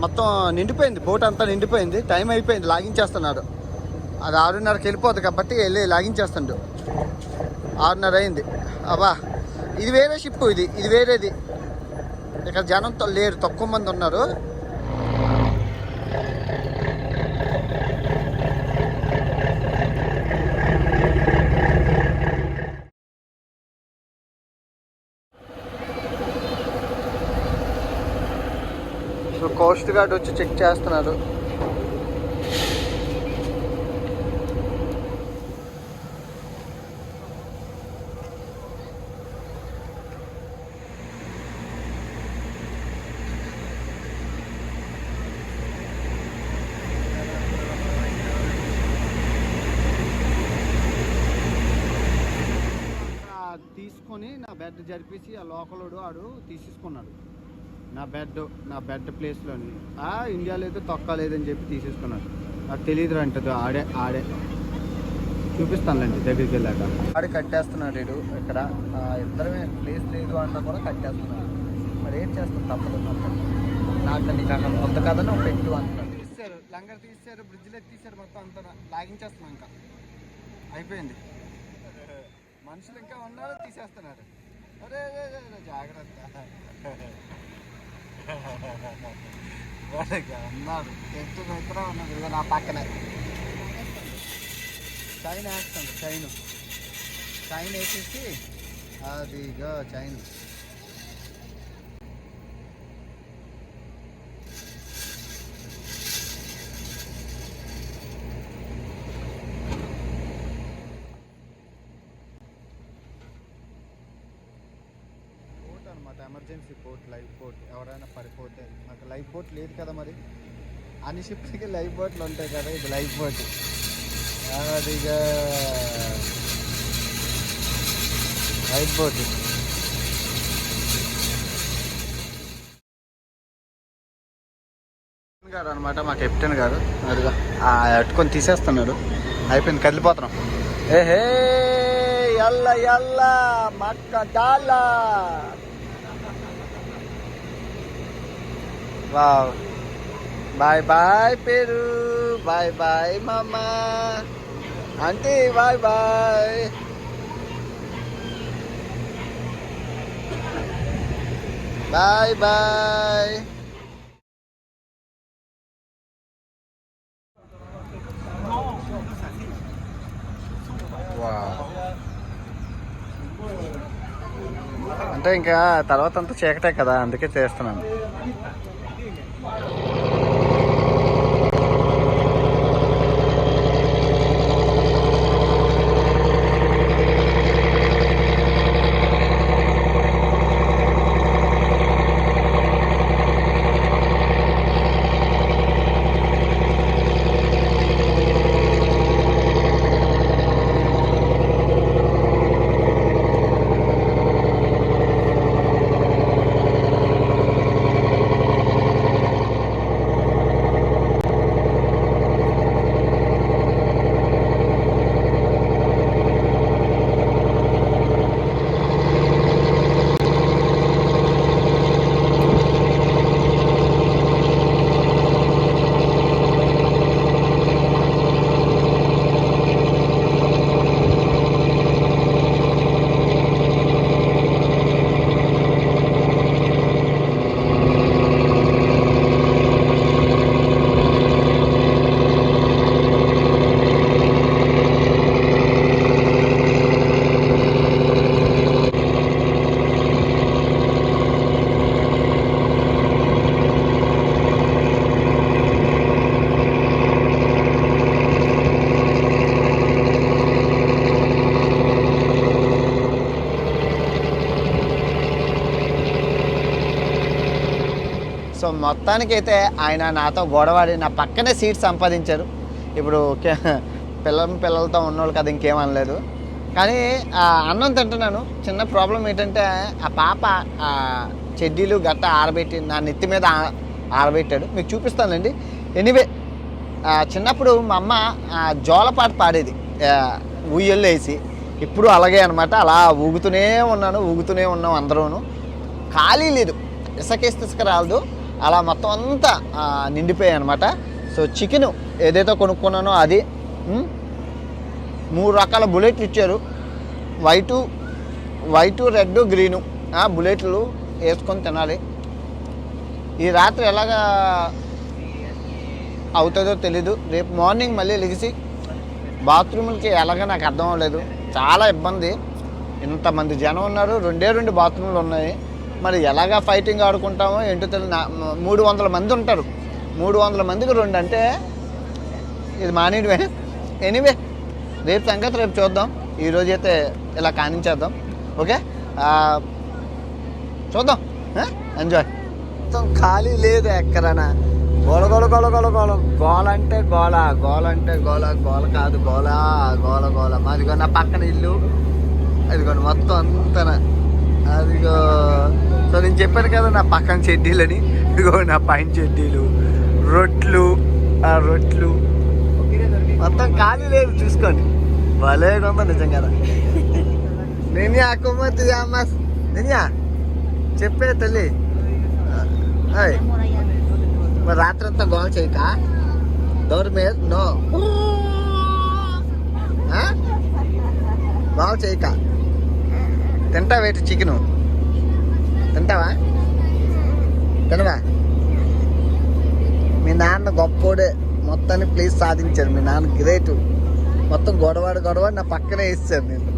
మొత్తం నిండిపోయింది, బోట్ అంతా నిండిపోయింది. టైం అయిపోయింది, లాగించేస్తున్నాడు. అది 6:30కి వెళ్ళిపోతుంది కాబట్టి వెళ్ళి లాగించేస్తుండు. 6:30 అయింది. అబ్బా ఇది వేరే షిప్, ఇది వేరేది. ఇక్కడ జనంతో లేరు, తక్కువ మంది ఉన్నారు. సో కోస్ట్ గార్డ్ వచ్చి చెక్ చేస్తున్నారు. తీసుకొని నా బెడ్ జరిపేసి ఆ లోకలోడు ఆడు తీసేసుకున్నాడు నా బెడ్ ప్లేస్లోని. ఇండియాలో అయితే తొక్కలేదని చెప్పి తీసేసుకున్నాడు. నాకు తెలియదు అంటది. ఆడే చూపిస్తానులేండి దగ్గరికి వెళ్ళాక. ఆడి కట్టేస్తున్నాడు వీడు ఇక్కడ. ఇద్దరమే ప్లేస్ లేదు అన్నా కూడా కట్టేస్తున్నాడు. మరి ఏం చేస్తాం, తప్పదు. నాకు నీకు అక్కడ కొత్త కథను పెట్టు అంటారు. తీసారు లంగర్, తీసారు బ్రిడ్జ్లో తీసారు, మొత్తం అంతా లాగించేస్తున్నాం. ఇంకా అయిపోయింది. మనుషులు ఇంకా ఉన్నారు, తీసేస్తున్నారు. అరే జాగ్రత్త ఉన్నారు. ఎత్తు ఎక్కడ ఉన్నది ఇదిగో నా పక్కనే. చైన్ వేస్తుంది. చైన్ వేసేసి అదిగో చైన్. అనమాట ఎమర్జెన్సీ బోట్, లైఫ్ బోట్. ఎవరైనా పడిపోతే, నాకు లైఫ్ బోట్ లేదు కదా, మరి అన్ని షిప్స్కి లైఫ్ బోట్లు ఉంటాయి కదా. ఇది లైఫ్ బోట్. అదిగా లైఫ్ బోట్. గారు అనమాట మా కెప్టెన్ గారు. అదిగా అట్టుకొని తీసేస్తున్నాడు. అయిపోయింది, కదిలిపోతున్నాం. ఏహే ఎల్ల మక్క చాలా. వావ్, బాయ్ బాయ్ పేరు, బాయ్ బాయ్ మామా, aunty bye bye. Bye bye. అంటే ఇంకా తర్వాత అంతా చీకటే కదా, అందుకే చేస్తున్నాను. సో మొత్తానికైతే ఆయన నాతో గొడవాడి నా పక్కనే సీట్ సంపాదించారు. ఇప్పుడు పిల్లలతో ఉన్నోళ్ళు కదా, ఇంకేమనలేదు. కానీ అన్నం తింటున్నాను. చిన్న ప్రాబ్లం ఏంటంటే ఆ పాప చెడ్డీలు గట్ట ఆరబెట్టి నా నెత్తి మీద ఆరబెట్టాడు. మీకు చూపిస్తానండి. ఎనీవే, చిన్నప్పుడు మా అమ్మ జోలపాట పాడేది ఉయ్యల్లో వేసి. ఇప్పుడు అలాగే అనమాట. అలా ఊగుతూనే ఉన్నాం అందరూ. ఖాళీ లేదు, ఇసుకేస్తే ఇసుక రాదు. అలా మొత్తం అంతా నిండిపోయాయి అనమాట. సో చికెను ఏదైతే కొనుక్కున్నానో అది 3 రకాల బుల్లెట్లు ఇచ్చారు. వైటు రెడ్ గ్రీను బుల్లెట్లు వేసుకొని తినాలి. ఈ రాత్రి ఎలాగా అవుతుందో తెలీదు. రేపు మార్నింగ్ మళ్ళీ లెగిసి బాత్రూములకి ఎలాగ నాకు అర్థం అవ్వలేదు. చాలా ఇబ్బంది. ఇంతమంది జనం ఉన్నారు, 2 బాత్రూములు ఉన్నాయి. మరి ఎలాగా ఫైటింగ్ ఆడుకుంటామో ఏంటో తెలియదు. 300 మంది ఉంటారు. 300 మందికి 2 అంటే ఇది మానేయడమే. ఎనీవే, రేపు సంగతి రేపు చూద్దాం. ఈరోజు అయితే ఇలా కానించేద్దాం. ఓకే, చూద్దాం. ఎంజాయ్. మొత్తం ఖాళీ లేదు ఎక్కడనా. గోల గోల గోల గోల గోల గోల అంటే గోల, గోల అంటే గోల, గోల కాదు గోల, గోల గోల. మాదిగో నా పక్కన ఇల్లు ఇదిగోండి మొత్తం అంతా అదిగో. సో నేను చెప్పాను కదా నా పక్కన చెడ్డీలని, ఇదిగో నా పైన చెడ్డీలు, రొట్లు, ఆ రొట్లు మొత్తం ఖాళీ లేదు చూసుకోండి. భలేగా ఉందా నిజంగా. నేను అక్కుమతి అమ్మాస్ నేను చెప్పే తల్లి. మరి రాత్రి అంతా గోల్ చేయక డోర్ మీద నో గోల్ చేయక. తింటావా ఏంటి చికెను? తింటావా? తినవా? మీ నాన్న గొప్పోడే, మొత్తాన్ని ప్లేస్ సాధించారు. మీ నాన్న గ్రేటు. మొత్తం గొడవాడు నా పక్కనే వేస్తారు. నేను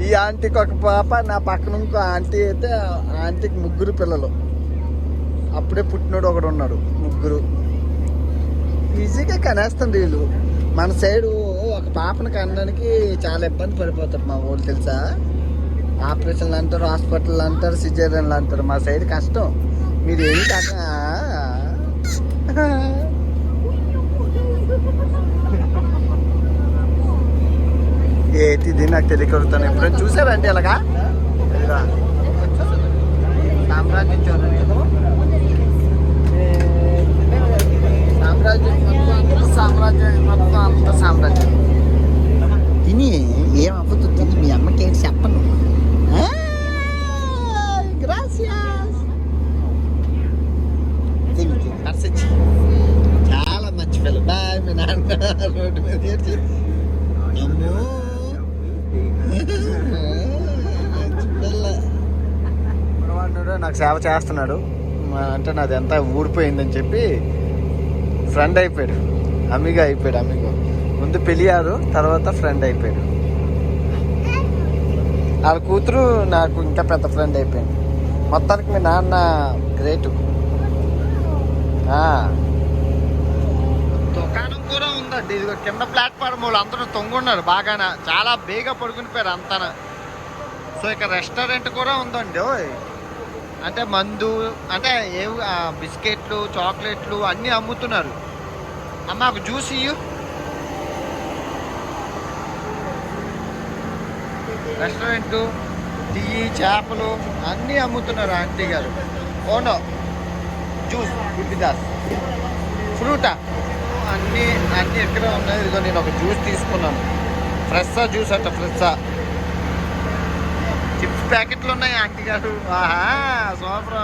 ఈ ఆంటీకి ఒక పాప, నా పక్కన ఇంకో ఆంటీ అయితే ఆ ఆంటీకి 3 పిల్లలు. అప్పుడే పుట్టినోడు ఒకడు ఉన్నాడు. 3 ఈజీగా కనేస్తుంది వీళ్ళు. మన సైడు ఒక పాపను కనడానికి చాలా ఇబ్బంది పడిపోతారు మా వాళ్ళు తెలుసా. ఆపరేషన్లు అంటారు, హాస్పిటల్ అంటారు, సిజేరియన్లు అంటారు. మా సైడ్ కష్టం. మీరు ఏమి కాక ఏంటిది నాకు తెలియకడుతాను. ఎప్పుడైనా చూసారంటే ఇలాగా సామ్రాజ్యం చూడండి. మొత్తం అంత సామ్రాజ్యం తిని ఏమవుతుంది. తిని మీ అమ్మకి ఏంటి చెప్పను. చాలా మంచి పిల్ల. బాయ్. మీ నాన్న రోడ్డు మీద అమ్మో నాకు సేవ చేస్తున్నాడు అంటే నాది ఎంత ఊడిపోయిందని చెప్పి ఫ్రెండ్ అయిపోయాడు. అమ్మిగా అయిపోయాడు. అమ్మిగో ముందు పెళ్ళారు, తర్వాత ఫ్రెండ్ అయిపోయాడు. వాళ్ళ కూతురు నాకు ఇంకా పెద్ద ఫ్రెండ్ అయిపోయింది. మొత్తానికి మీ నాన్న గ్రేటు. దుకాణం కూడా ఉందండి. ఇదిగో కింద ప్లాట్ఫామ్ వాళ్ళు అందరూ తొంగున్నారు బాగాన. చాలా బేగా పడుకునిపోయారు అంతా. సో ఇక్కడ రెస్టారెంట్ కూడా ఉందండి. అంటే మందు అంటే బిస్కెట్లు, చాక్లెట్లు అన్నీ అమ్ముతున్నారు. అమ్మ ఒక జ్యూస్ ఇయ్యు. రెస్టారెంట్, టీ, చేపలు అన్నీ అమ్ముతున్నారు ఆంటీ గారు. ఓనో జ్యూస్, బిదాస్, ఫ్రూటా అన్నీ ఎక్కడే ఉన్నాయి. ఇదిగో నేను ఒక జ్యూస్ తీసుకున్నాను. ఫ్రెషా జ్యూస్ అంట. ఫ్రెషా చిప్స్ ప్యాకెట్లు ఉన్నాయి ఆంటీ గారు. ఆహా సూపర్.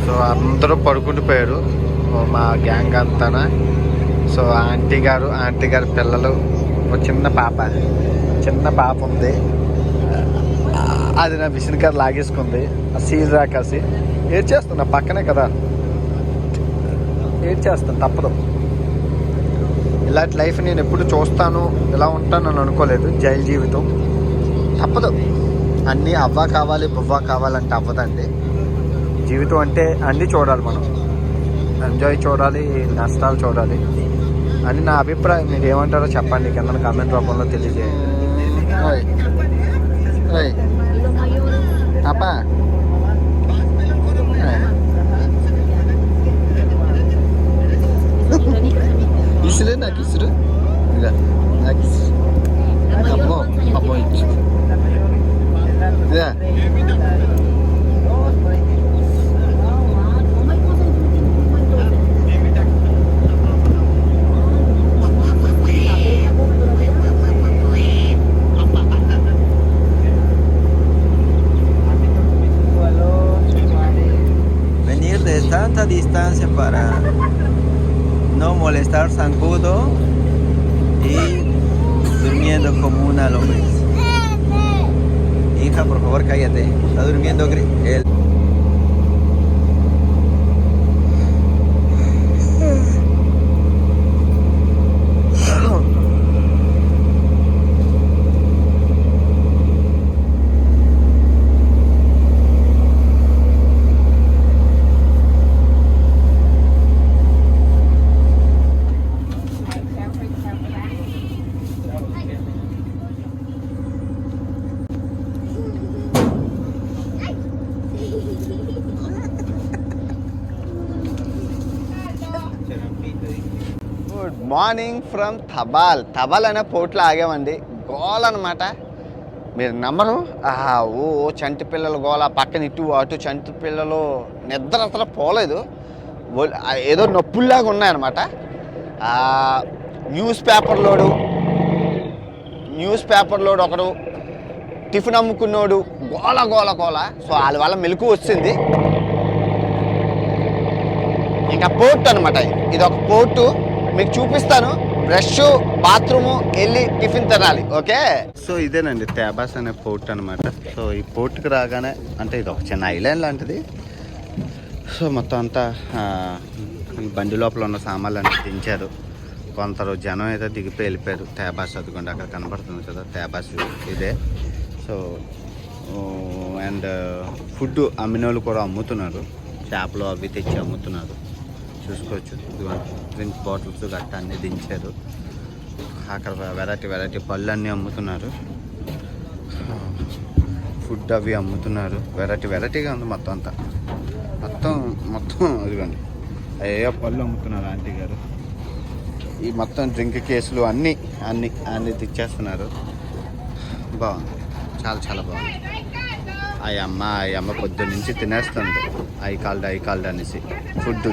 సో అందరూ పడుకుండిపోయారు మా గ్యాంగ్ అంతానా. సో ఆంటీ గారు పిల్లలు, ఒక చిన్న పాప ఉంది. అది నా మిషన్ కార్ లాగేసుకుంది. ఆ సీల్ రాకాసి ఏడ్చేస్తున్నా. పక్కనే కదా ఏడ్చేస్తాను, తప్పదు. ఇలాంటి లైఫ్ నేను ఎప్పుడు చూస్తాను, ఇలా ఉంటాను అని అనుకోలేదు. జైలు జీవితం తప్పదు. అన్నీ అవ్వ కావాలి బువ్వ కావాలంటే అవ్వదండి. జీవితం అంటే అన్నీ చూడాలి మనం. ఎంజాయ్ చూడాలి, నష్టాలు చూడాలి అని నా అభిప్రాయం. మీరు ఏమంటారో చెప్పండి కింద కామెంట్ రూపంలో తెలియజేయండి. apa isire nak isire enggak nak apa itu ya. Tanta distancia para no molestar zancudo y durmiendo como una lombriz. Hija, por favor, cállate. Está durmiendo él. Morning from థబాల్ అనే పోర్ట్లో ఆగామండి. గోల అనమాట, మీరు నమ్మరు. ఓ చంటి పిల్లలు గోల, పక్కన ఇటు అటు చంటి పిల్లలు, నిద్ర అసలు పోలేదు. ఏదో నొప్పుల్లాగా ఉన్నాయన్నమాట. న్యూస్ పేపర్ లోడు ఒకడు, టిఫిన్ అమ్ముకున్నోడు, గోల. సో వాళ్ళ వల్ల మెలకు వచ్చింది. ఇంకా పోర్ట్ అనమాట, ఇది ఒక పోర్టు, మీకు చూపిస్తాను. బ్రష్, బాత్రూము, వెళ్ళి టిఫిన్ తినాలి. ఓకే, సో ఇదేనండి థాబాస్ అనే పోర్ట్ అనమాట. సో ఈ పోర్ట్కి రాగానే, అంటే ఇది ఒక చిన్న ఐలాండ్ లాంటిది. సో మొత్తం అంతా ఈ బండి లోపల ఉన్న సామాన్లు అన్నీ దించారు. కొందరు జనం అయితే దిగిపోయి వెళ్ళిపోయారు. థాబాస్ అదిగోండి అక్కడ కనబడుతుంది కదా, థాబాస్ ఇదే. సో అండ్ ఫుడ్ అమ్మినోళ్ళు కూడా అమ్ముతున్నారు, చేపలు అవి తెచ్చి అమ్ముతున్నారు. చూసుకోవచ్చు, డ్రింక్ బాటిల్స్ గట్టా అన్నీ దించారు. అక్కడ వెరైటీ పళ్ళు అన్నీ అమ్ముతున్నారు, ఫుడ్ అవి అమ్ముతున్నారు. వెరైటీగా ఉంది మొత్తం అంతా. మొత్తం ఇదిగోండి అయ్యో పళ్ళు అమ్ముతున్నారు ఆంటీ గారు. ఈ మొత్తం డ్రింక్ కేసులు అన్నీ తెచ్చేస్తున్నారు. బాగుంది, చాలా బాగుంది. ఆ అమ్మ పొద్దున్న నుంచి తినేస్తుంది. ఐ కాల్డ్ అనేసి ఫుడ్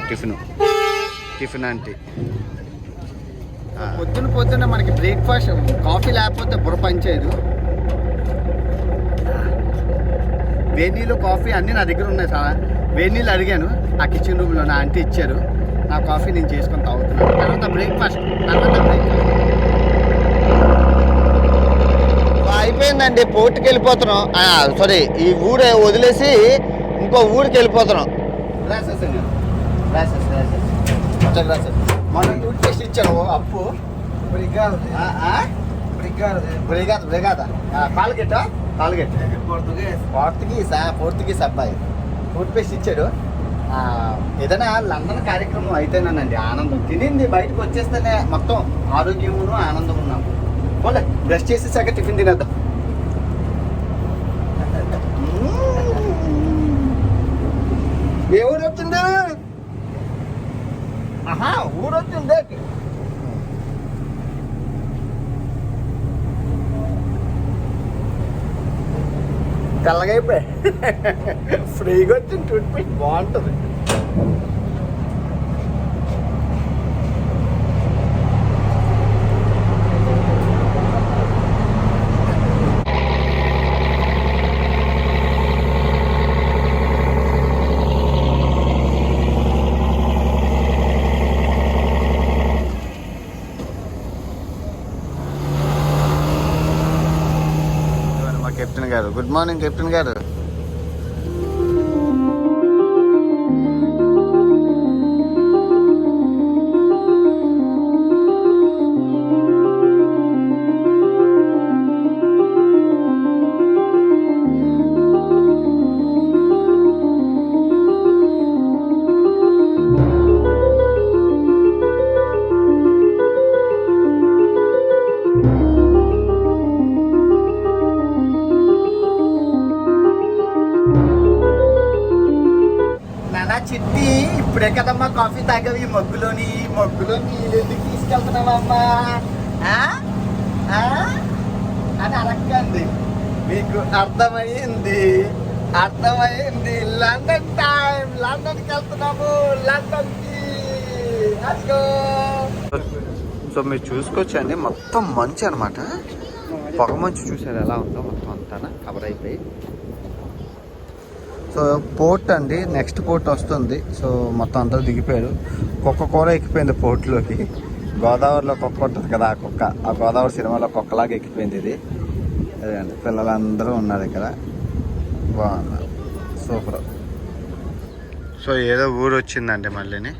టిఫిన్ అంటే పొద్దున్న మనకి బ్రేక్ఫాస్ట్ కాఫీ లేకపోతే బుర్ర పనిచేయదు. వేడి నీళ్ళు, కాఫీ అన్నీ నా దగ్గర ఉన్నాయి. చాలా వేడి నీళ్ళు అడిగాను, ఆ కిచెన్ రూమ్లో నా ఆంటీ ఇచ్చారు. నా కాఫీ నేను చేసుకొని తాగుతున్నాను. తర్వాత బ్రేక్ఫాస్ట్ అయిపోయిందండి. పోర్టుకి వెళ్ళిపోతున్నాం. సారీ, ఈ ఊరే వదిలేసి ఇంకో ఊరికి వెళ్ళిపోతున్నాం. మనం టూత్ పేస్ట్ ఇచ్చాను అప్పు. పోర్తుగీస్ అబ్బాయి టూత్ పేస్ట్ ఇచ్చాడు. ఏదైనా లండన్ కార్యక్రమం అయితేనండి ఆనందం. తినింది బయటకు వచ్చేస్తేనే మొత్తం ఆరోగ్యమును ఆనందం ఉన్నాము. పోలే, బ్రష్ చేసేసాక టిఫిన్ తినేద్దాం. ఏ ఊరు వచ్చింది? ఊరు వచ్చింది. తెల్లగా అయిపోయి ఫ్రీగా వచ్చింది టూత్ పేస్ట్, బాగుంటుంది. కెప్టెన్ గారు, గుడ్ మార్నింగ్ కెప్టెన్ గారు. చిట్టి, ఇప్పుడే కదమ్మా కాఫీ తాగావు. ఈ మగ్గులో నీళ్ళు ఎందుకు తీసుకెళ్తున్నావమ్మా అని అడగండి. మీకు అర్థమైంది. లండన్కి వెళ్తున్నాము, లండన్కి. సో మీరు చూసుకోవచ్చండి, మొత్తం మంచు అనమాట. పొగ మంచు చూసారు ఎలా ఉందో, మొత్తం అంతా కవర్ అయిపోయి. సో పోర్ట్ అండి, నెక్స్ట్ పోర్ట్ వస్తుంది. సో మొత్తం అందరూ దిగిపోయారు. కుక్క కూర ఎక్కిపోయింది పోర్ట్లోకి. గోదావరిలో కుక్క ఉంటుంది కదా, ఆ గోదావరి సినిమాలో కుక్కలాగా ఎక్కిపోయింది ఇది. అదే అండి, పిల్లలందరూ ఉన్నారు ఇక్కడ. బాగున్నారు, సూపర్. సో ఏదో ఊరు వచ్చిందండి మళ్ళీని.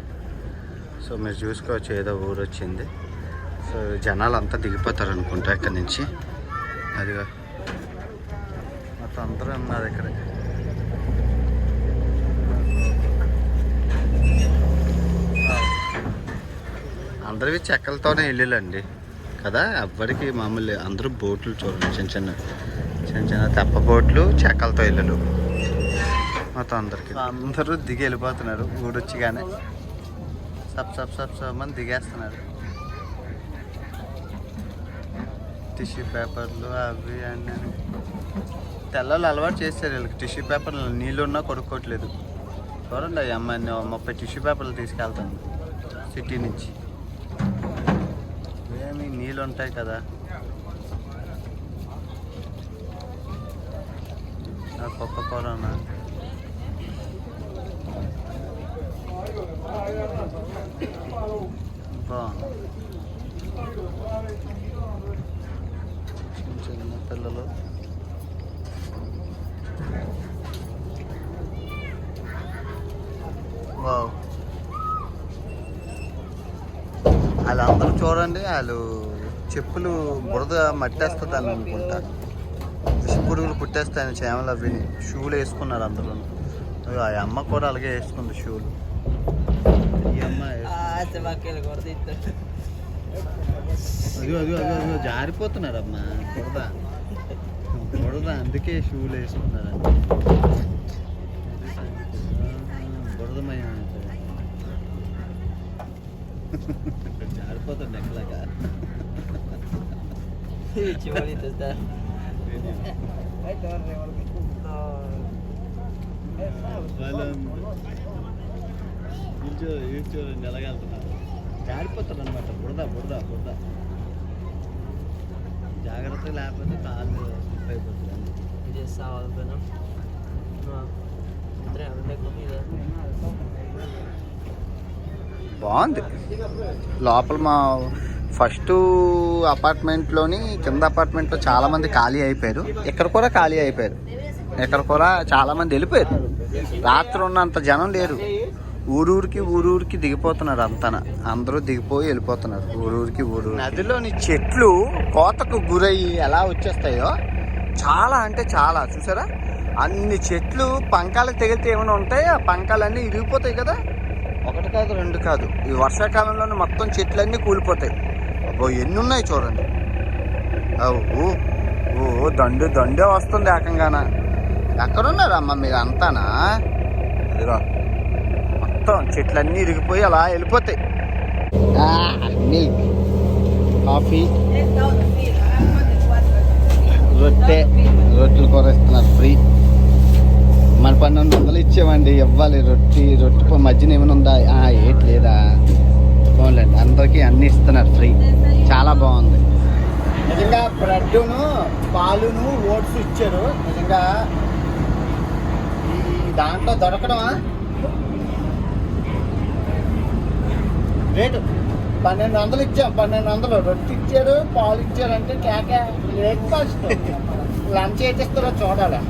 సో మీరు చూసుకోవచ్చు, ఏదో ఊరు వచ్చింది. సో జనాలు అంతా దిగిపోతారు అనుకుంటా ఇక్కడ నుంచి. అదిగా మొత్తం అందరూ ఉన్నారు ఇక్కడ. అందరివి చెక్కలతోనే ఇల్లులండి కదా, ఎవ్వరికి మామూలు. అందరూ బోట్లు చూడండి, చిన్న చిన్న తెప్ప బోట్లు, చెక్కలతో ఇల్లులు మొత్తం. అందరూ దిగి వెళ్ళిపోతున్నారు ఊరొచ్చిగానే. సబ్ మంది దిగేస్తున్నారు. టిష్యూ పేపర్లు అవి అన్నీ తెల్లలు అలవాటు చేస్తారు వీళ్ళకి. టిష్యూ పేపర్లు నీళ్ళు ఉన్నా కొనుక్కోవట్లేదు. చూడండి అవి అమ్మాయి 30 టిష్యూ పేపర్లు తీసుకెళ్తాను సిటీ నుంచి. ఏమి నీళ్ళు ఉంటాయి కదా. కొత్త కరోనా చిన్న పిల్లలు వావ్. వాళ్ళందరూ చూడండి, వాళ్ళు చెప్పులు బురద మట్టేస్తుంది అని అనుకుంటా. పురుగులు పుట్టేస్తాయని చేమలు అవి షూలు వేసుకున్నారు అందరూ. ఆ అమ్మ కూడా అలాగే వేసుకుంది షూలు. ఈ అమ్మ అదిగో అదిగో అదిగో జారిపోతున్నారు అమ్మ బురద బురద, అందుకే షూలు వేసుకున్నారండి. బురదమయం జారిపోతుంది ఎక్కలాగా. చూడండి ఎలాగెళ్తున్నారు, జారిపోతారు అనమాట. బురద బురద బురద. జాగ్రత్త లేకపోతే కాళ్ళు స్లిప్ అయిపోతుంది. బాగుంది లోపల. మా ఫస్ట్ అపార్ట్మెంట్లోని కింద అపార్ట్మెంట్లో చాలామంది ఖాళీ అయిపోయారు. ఇక్కడ కూడా ఖాళీ అయిపోయారు. ఇక్కడ కూడా చాలామంది వెళ్ళిపోయారు. రాత్రి ఉన్నంత జనం లేరు. ఊరూరికి దిగిపోతున్నారు అంతన. అందరూ దిగిపోయి వెళ్ళిపోతున్నారు ఊరూరికి. నదిలోని చెట్లు కోతకు గురయ్యి ఎలా వచ్చేస్తాయో చాలా అంటే చాలా. చూసారా, అన్ని చెట్లు పంకాలకు తగిలితే ఏమైనా ఉంటాయి, ఆ పంకాలన్నీ ఇరిగిపోతాయి కదా. ఒకటి కాదు రెండు కాదు, ఈ వర్షాకాలంలోనే మొత్తం చెట్లన్నీ కూలిపోతాయి. అబ్బో ఎన్ని ఉన్నాయి చూడండి. ఓ ఓ దండే వస్తుంది ఏకంగాన. ఎక్కడున్నారు అమ్మ మీరు అంతానా? ఇదిగో మొత్తం చెట్లన్నీ ఇరిగిపోయి అలా వెళ్ళిపోతాయి. మిల్క్, కాఫీ, రొట్టెలు కూర ఇస్తున్నారు ఫ్రీ. మన 1200 ఇచ్చామండి, ఇవ్వాలి. రొట్టి మధ్యన ఏమైనా ఉందా? ఏంటి లేదా? పోన్లేండి, అందరికీ అన్నీ ఇస్తున్నారు ఫ్రీ. చాలా బాగుంది నిజంగా. బ్రెడ్ను, పాలును, ఓట్స్ ఇచ్చారు. నిజంగా ఈ దాంట్లో దొరకడమా? రేటు 1200 ఇచ్చాం. 1200 రొట్టి ఇచ్చారు, పాలు ఇచ్చారంటే కేక. బ్రేక్ఫాస్ట్ లంచ్ చేసేస్తారో చూడాలి.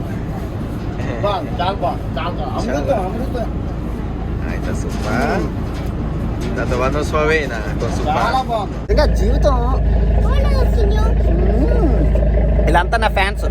బాగుంది, చాలా బాగుంది, చాలా అమృతం. Está tomando suave con su చాలా బాగుంది ఇంకా జీవితం. వీళ్ళంతా నా ఫ్యాన్స్.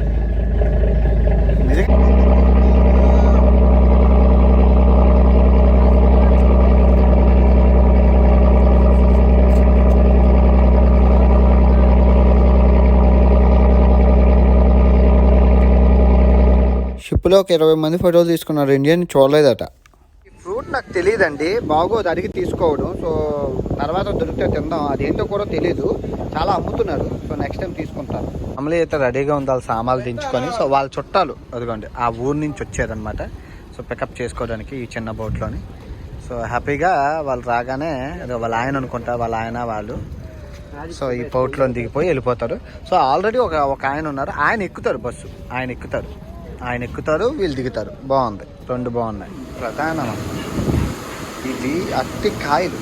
షిప్లో ఒక 20 మంది ఫోటోలు తీసుకున్నారు. ఇండియన్ చూడలేదట. ఈ ఫ్రూట్ నాకు తెలియదండి, బాగోదు అడిగి తీసుకోవడం. సో తర్వాత దొరికితే తిందాం. అదేంటో కూడా తెలియదు. చాలా అమ్ముతున్నారు. సో నెక్స్ట్ టైం తీసుకుంటాను. అమలు అయితే రెడీగా ఉంది వాళ్ళ సామాన్లు దించుకొని. సో వాళ్ళ చుట్టాలు అదిగోండి ఆ ఊరు నుంచి వచ్చారనమాట. సో పికప్ చేసుకోవడానికి ఈ చిన్న బోట్లోని. సో హ్యాపీగా వాళ్ళు రాగానే వాళ్ళ ఆయన అనుకుంటా, వాళ్ళ ఆయన వాళ్ళు సో ఈ బోట్లో దిగిపోయి వెళ్ళిపోతారు. సో ఆల్రెడీ ఒక ఆయన ఉన్నారు. ఆయన ఎక్కుతారు, ఆయన ఎక్కుతారు, వీళ్ళు దిగుతారు. బాగుంది, రెండు బాగున్నాయి. ప్రధానం ఇవి అట్టికాయలు.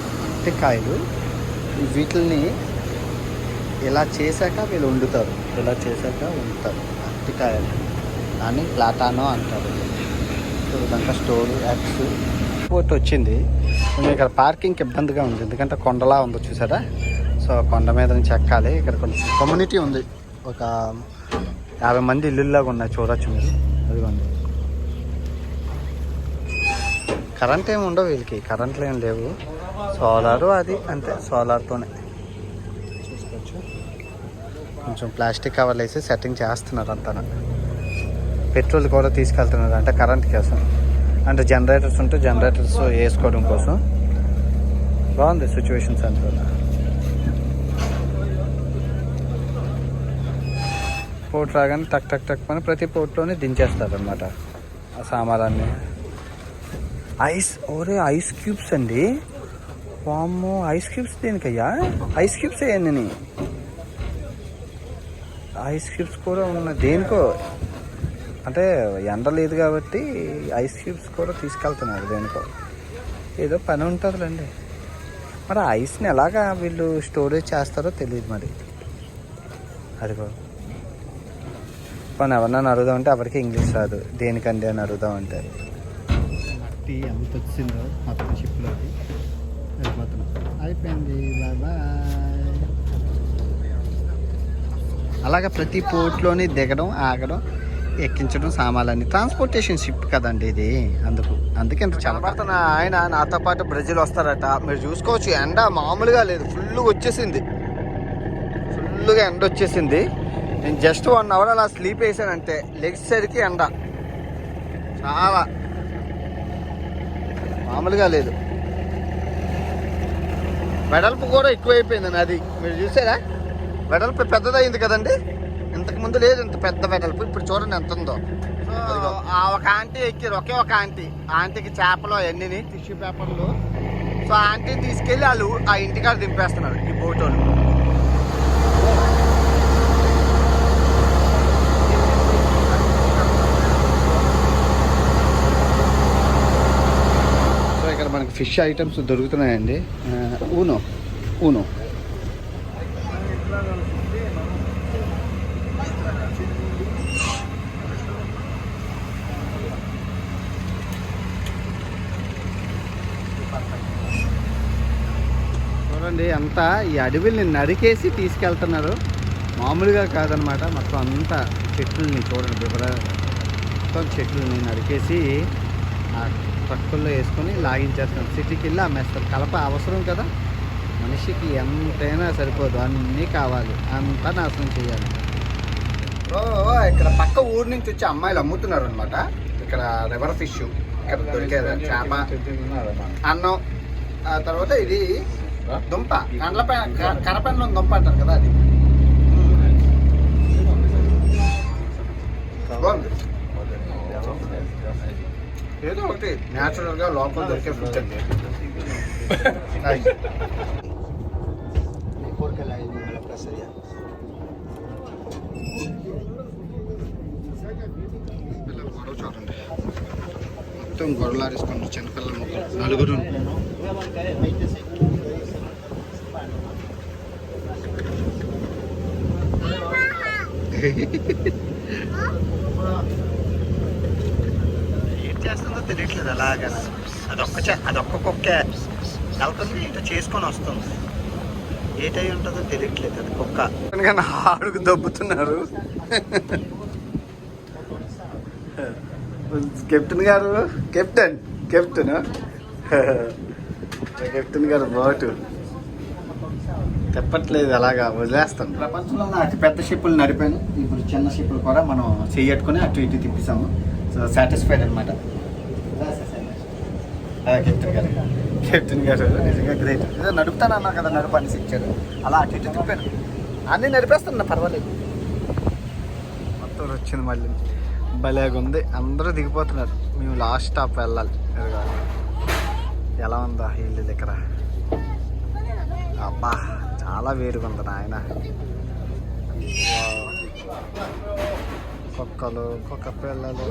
వీటిని ఇలా చేశాక వీళ్ళు వండుతారు. అట్టికాయలు అని ప్లాటానో అంటారు. దాంట్లో స్టోర్ యాక్స్ పోటీ వచ్చింది. ఇక్కడ పార్కింగ్కి ఇబ్బందిగా ఉంది, ఎందుకంటే కొండలా ఉంది చూసారా. సో కొండ మీద నుంచి ఎక్కాలి. ఇక్కడ కొంచెం కమ్యూనిటీ ఉంది. ఒక 50 మంది ఇల్లులాగా ఉన్నాయి, చూడొచ్చు మీరు. అదిగోండి. కరెంట్ ఏమి ఉండవు వీళ్ళకి, కరెంట్లు ఏమి లేవు. సోలారు అది అంతే, సోలార్తోనే చూసుకోవచ్చు. కొంచెం ప్లాస్టిక్ కవర్లు వేసి సెట్టింగ్ చేస్తున్నారు అంతా. పెట్రోల్ కూడా తీసుకెళ్తున్నారు అంటే కరెంట్ కోసం. అంటే జనరేటర్స్ ఉంటే జనరేటర్స్ వేసుకోవడం కోసం. బాగుంది సిచ్యువేషన్స్ అంతా. పోర్ట్ రాగానే టక్ టక్ టక్ అని ప్రతి పోర్ట్లోనే దించేస్తారు అనమాట ఆ సామాన్లన్నీ. ఐస్ క్యూబ్స్ అండి. వామ్మో, ఐస్ క్యూబ్స్ దేనికయ్యా? ఐస్ క్యూబ్స్ వేయండి. ఐస్ క్యూబ్స్ కూడా ఉన్న దేనికో, అంటే ఎండ లేదు కాబట్టి ఐస్ క్యూబ్స్ కూడా తీసుకెళ్తున్నారు దేనికో. ఏదో పని ఉంటుందిలేండి. మరి ఐస్ని ఎలాగా వీళ్ళు స్టోరేజ్ చేస్తారో తెలియదు మరి. అదిగో పని ఎవరన్నా అడుగుదామంటే ఎవరికి ఇంగ్లీష్ రాదు. దేనికండి అని అడుగుదామంటే మట్టి ఎంత వచ్చిందో మొత్తం షిప్లోకి వెళ్ళిపోతున్నాం. అయిపోయింది, బాయ్ బాయ్. అలాగే ప్రతి పోర్ట్లోని దిగడం, ఆగడం, ఎక్కించడం సామాన్లన్నీ. ట్రాన్స్పోర్టేషన్ షిప్ కదండి ఇది, అందుకే ఇంత చల్లబడుతున్న ఆయన నాతో పాటు బ్రెజిల్ వస్తారట. మీరు చూసుకోవచ్చు, ఎండ మామూలుగా లేదు, ఫుల్గా వచ్చేసింది. ఫుల్గా ఎండ వచ్చేసింది. నేను జస్ట్ 1 hour అలా స్లీప్ వేసానంటే లెగ్సరికి ఎండ చాలా మామూలుగా లేదు. వెడల్పు కూడా ఎక్కువైపోయింది నది. మీరు చూసారా, వెడల్పు పెద్దదైంది కదండి. ఇంతకుముందు లేదు ఇంత పెద్ద వెడల్పు. ఇప్పుడు చూడండి ఎంత ఉందో. ఒక ఆంటీ ఎక్కారు, ఒకే ఒక ఆంటీ. ఆంటీకి చేపలు అవన్నీ టిష్యూ పేపర్లు. సో ఆ ఆంటీని తీసుకెళ్ళి వాళ్ళు ఆ ఇంటికాడ దింపేస్తున్నారు ఈ బోట్ వాళ్ళు. సో ఇక్కడ మనకి ఫిష్ ఐటమ్స్ దొరుకుతున్నాయండి. ఊనో చూడండి, అంతా ఈ అడవిల్ని నరికేసి తీసుకెళ్తున్నారు. మామూలుగా కాదనమాట. మొత్తం అంతా చెట్లని చూడండి, మొత్తం చెట్లని నరికేసి ఆ ట్రక్కుల్లో వేసుకొని లాగించేస్తారు. సిటీకి వెళ్ళి అమ్మేస్తారు. కలప అవసరం కదా మనిషికి, ఎంతైనా సరిపోదు, అన్నీ కావాలి, అంతా నాశనం చేయాలి. ఇక్కడ పక్క ఊరు నుంచి వచ్చి అమ్మాయిలు అమ్ముతున్నారు అనమాట. ఇక్కడ రివర్ ఫిష్, ఇక్కడ దొరికేది చేప, అన్నం. ఆ తర్వాత ఇది దుంప, కరపెన్లో దుంప అంటారు కదా, అది బాగుంది. ఏదో ఒకటి న్యాచురల్గా లోపల దొరికే ఫుడ్ అండి. గొడవ చూడండి, మొత్తం గొడవలాడేసుకున్నారు చిన్నపిల్లలు మొత్తం, నలుగురు. ఏం చేస్తుందో తెలియట్లేదు. అలాగా అదొక్క కుక్కే వెళ్తుంది, ఇటు చేసుకొని వస్తుంది. ఏటై ఉంటుందో తెలియట్లేదు. అది కుక్క ఆడుకు దబ్బుతున్నారు. కెప్టెన్ గారు, కెప్టెన్ గారు బాటు చెప్పట్లేదు, అలాగా వదిలేస్తాను. ప్రపంచంలో అతిపెద్ద షిప్పులు నడిపాను. ఇప్పుడు చిన్న షిప్పులు కూడా మనం చెయ్యట్టుకొని అటు ఇటు తిప్పిస్తాము. సో సాటిస్ఫైడ్ అనమాట. కెప్టెన్ గారు నిజంగా గ్రేట్. ఏదో నడుపుతాను అన్నా కదా, నడుపు అనేసి ఇచ్చారు. అలా అటు ఇటు తిప్పాను, అన్నీ నడిపేస్తున్నా, పర్వాలేదు. మొత్తం వచ్చింది మళ్ళీ. భలేగా ఉంది. అందరూ దిగిపోతున్నారు. మేము లాస్ట్ స్టాప్ వెళ్ళాలి. ఎలా ఉందా ఇల్లు దగ్గర? అబ్బా చాలా వేడిగా ఉంది నాయన. కుక్కలు, కుక్క పిల్లలు.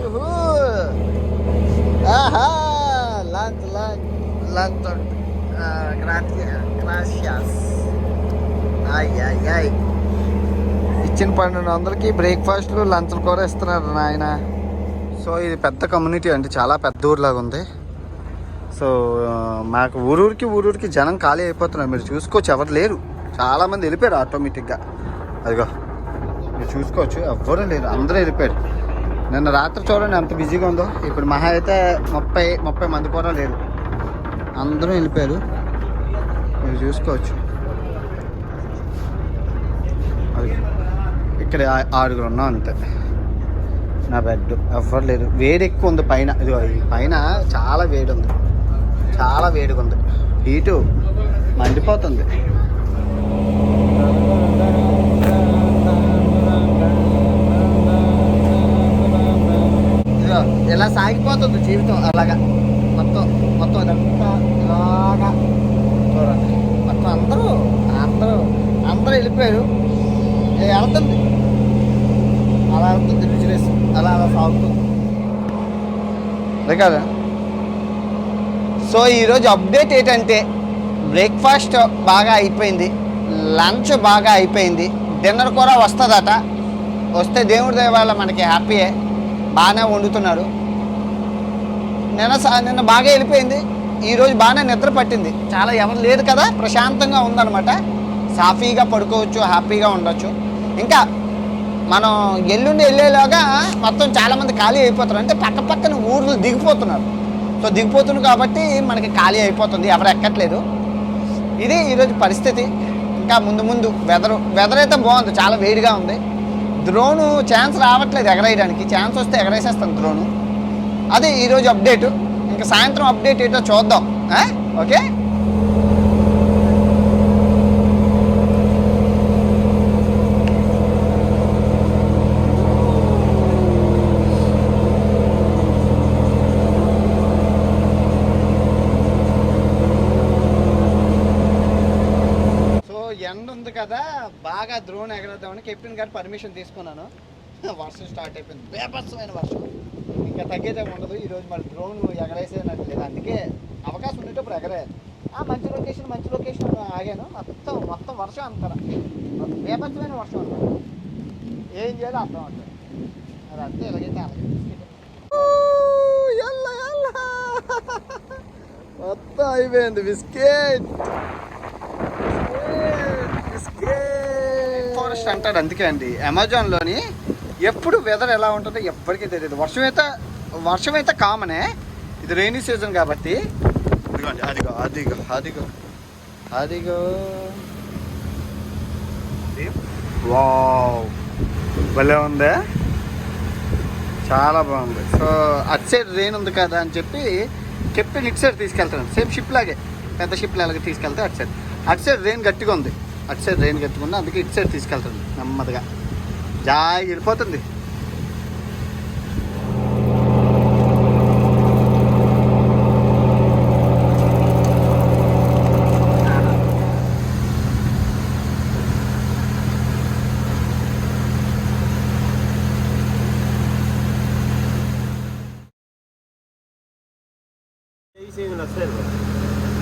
ఇచ్చిన 1200కి బ్రేక్ఫాస్ట్లు, లంచ్లు కూడా ఇస్తున్నారు నాయన. సో ఇది పెద్ద కమ్యూనిటీ అండి, చాలా పెద్ద ఊరిలాగా ఉంది. సో మాకు ఊరూరికి జనం ఖాళీ అయిపోతున్నారు. మీరు చూసుకోవచ్చు, ఎవరు లేరు, చాలామంది వెళ్ళిపోయారు ఆటోమేటిక్గా. అదిగో మీరు చూసుకోవచ్చు, ఎవ్వరూ లేరు, అందరూ వెళ్ళిపోయారు. నిన్న రాత్రి చూడండి ఎంత బిజీగా ఉందో. ఇప్పుడు మహా అయితే 30 మంది కూడా లేరు, అందరూ వెళ్ళిపోయారు. మీరు చూసుకోవచ్చు. అది ఇక్కడ 6 ఉన్నాం అంతే. నా బెడ్ ఎవ్వరు లేరు. వేడి ఎక్కువ ఉంది పైన. ఇదిగో ఈ పైన చాలా వేడి ఉంది, చాలా వేడిగా ఉంది. హీటు మండిపోతుంది. సాగిపోతుంది జీవితం అలాగా. మొత్తం మొత్తం ఇదంతా ఇలాగా చూడండి. మొత్తం అందరూ అందరూ అందరూ వెళ్ళిపోయారు. వెళ్తుంది అలా వెళ్తుంది బిజినెస్ అలా అలా సాగుతుంది. అదే కదా. సో ఈరోజు అప్డేట్ ఏంటంటే బ్రేక్ఫాస్ట్ బాగా అయిపోయింది, లంచ్ బాగా అయిపోయింది, డిన్నర్ కూడా వస్తుందట. వస్తే దేవుడి దయ వల్ల మనకి హ్యాపీయే, బాగానే వండుతున్నాడు. నిన్న బాగా వెళ్ళిపోయింది, ఈరోజు బాగానే నిద్ర పట్టింది. చాలా ఎవరు లేదు కదా, ప్రశాంతంగా ఉందన్నమాట. సాఫీగా పడుకోవచ్చు, హ్యాపీగా ఉండొచ్చు. ఇంకా మనం ఎల్లుండి వెళ్ళేలాగా మొత్తం చాలామంది ఖాళీ అయిపోతారు. అంటే పక్క పక్కన ఊర్లు దిగిపోతున్నారు. సో దిగిపోతుంది కాబట్టి మనకి ఖాళీ అయిపోతుంది, ఎవరు ఎక్కట్లేదు. ఇది ఈరోజు పరిస్థితి. ఇంకా ముందు ముందు వెదర్ అయితే బాగుంది, చాలా వేడిగా ఉంది. డ్రోను ఛాన్స్ రావట్లేదు ఎగరేయడానికి, ఛాన్స్ వస్తే ఎగరేసేస్తాను డ్రోను. అది ఈరోజు అప్డేటు. ఇంకా సాయంత్రం అప్డేట్ ఏంటో చూద్దాం. ఓకే. ఎండ ఉంది కదా, బాగా డ్రోన్ ఎగరేద్దామని కెప్టెన్ గారు పర్మిషన్ తీసుకున్నాను. వర్షం స్టార్ట్ అయిపోయింది, బేభత్సమైన వర్షం. ఇంకా తగ్గేదే ఉండదు. ఈరోజు మరి డ్రోన్ ఎగరేసేనట్టు లేదు, అందుకే అవకాశం ఉండేటప్పుడు ఎగరేయాలి. మంచి లొకేషన్ ఆగాను. మొత్తం వర్షం అంటారా, బేభత్సమైన వర్షం అంటారు. ఏం చేయాలో అర్థం అంటారు. అది అంతే, ఎలాగైతే అలాగే మొత్తం అయిపోయింది. బిస్కెట్ ఫారెస్ట్ అంటాడు, అందుకే అండి. అమెజాన్లోని ఎప్పుడు వెదర్ ఎలా ఉంటుందో ఎప్పటికీ తెలియదు. వర్షం అయితే కామనే, ఇది రైనీ సీజన్ కాబట్టి. ఇదిగోండి, అదిగో అదిగో అదిగో అదిగో. వావ్, భలే ఉందే, చాలా బాగుంది. సో అటు సైడ్ రెయిన్ ఉంది కదా అని చెప్పి కెప్టెన్ ఇటు సైడ్ తీసుకెళ్తాను. సేమ్ షిప్ లాగే, పెద్ద షిప్ లాగే తీసుకెళ్తే అటు సైడ్ రెయిన్ గట్టిగా ఉంది. అటు సైడ్ రెయిన్ గట్టిగా ఉంది, అందుకే ఇటు సైడ్ తీసుకెళ్తుంది. నెమ్మదిగా జాయి వెళ్ళిపోతుంది.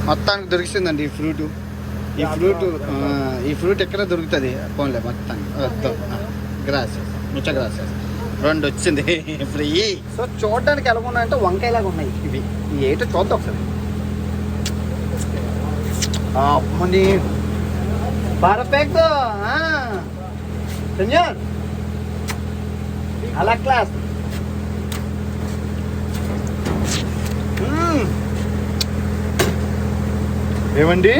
మొత్తానికి దొరికిందండి ఈ ఫ్రూట్ ఎక్కడ దొరుకుతుంది పోన్లే. మొత్తానికి గ్రాసెస్, ముచ్చ గ్రాసెస్ 2 వచ్చింది ఫ్రీ. సో చూడడానికి ఎలా ఉన్నాయంటే వంకాయలాగా ఉన్నాయి ఇవి. ఏంటో చూద్దాం ఒకసారి. అమ్మని పర్ఫెక్ట్ సెñor, అలా క్లాస్. ఏమండి,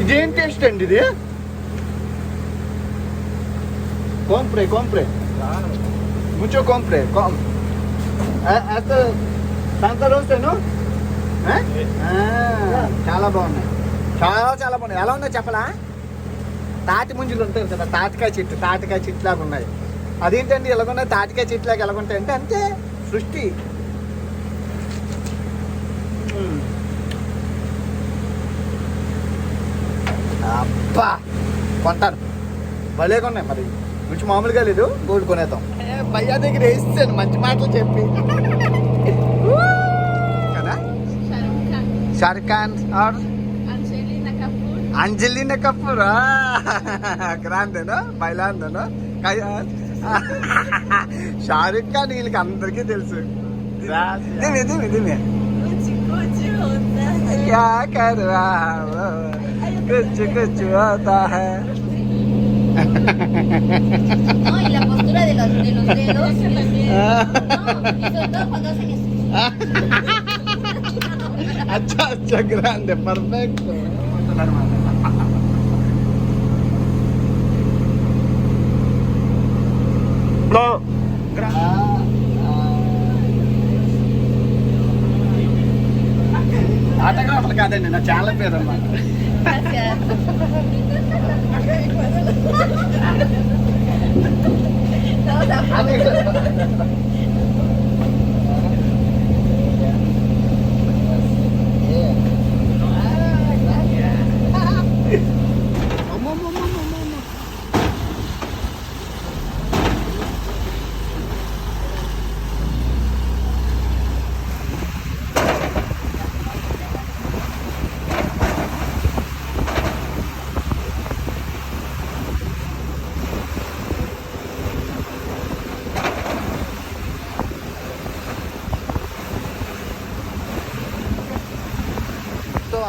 ఇదేం టేస్ట్ అండి ఇది? compre mucho compre hasta Santa Rosa, no? చాలా బాగున్నాయి, చాలా బాగున్నాయి. ఎలా ఉన్నాయో చెప్పలా? తాటి ముంజులు ఉంటాయి కదా, తాటికాయ చెట్టు లాగా ఉన్నాయి. అదేంటండి ఎలాగున్నాయి? తాటికాయ చెట్టు లాగా ఎలాగుంటాయి అంటే అంతే సృష్టి. అబ్బా, కొంటాను, భలేగా ఉన్నాయి. మరి రుచి మామూలుగా లేదు, గోల్డ్ కొనేద్దాం. భయ్యా దగ్గర వేస్తాను మంచి మాటలు చెప్పి కదా. షారుఖ్ ఖాన్ ఆర్ అంజలినా కపూర్ గ్రాందేనో బయలాందేనో. షారుఖ్ ఖాన్ వీళ్ళకి అందరికీ తెలుసు. क्या कर रहा है कुछ होता है. No, y la postura de los dedos también. No, y sobre todo cuando hacen eso. अच्छा grande, perfecto. No. ఆటోగ్రాఫర్ కాదండి, నా ఛానల్ పేరు అన్నమాట.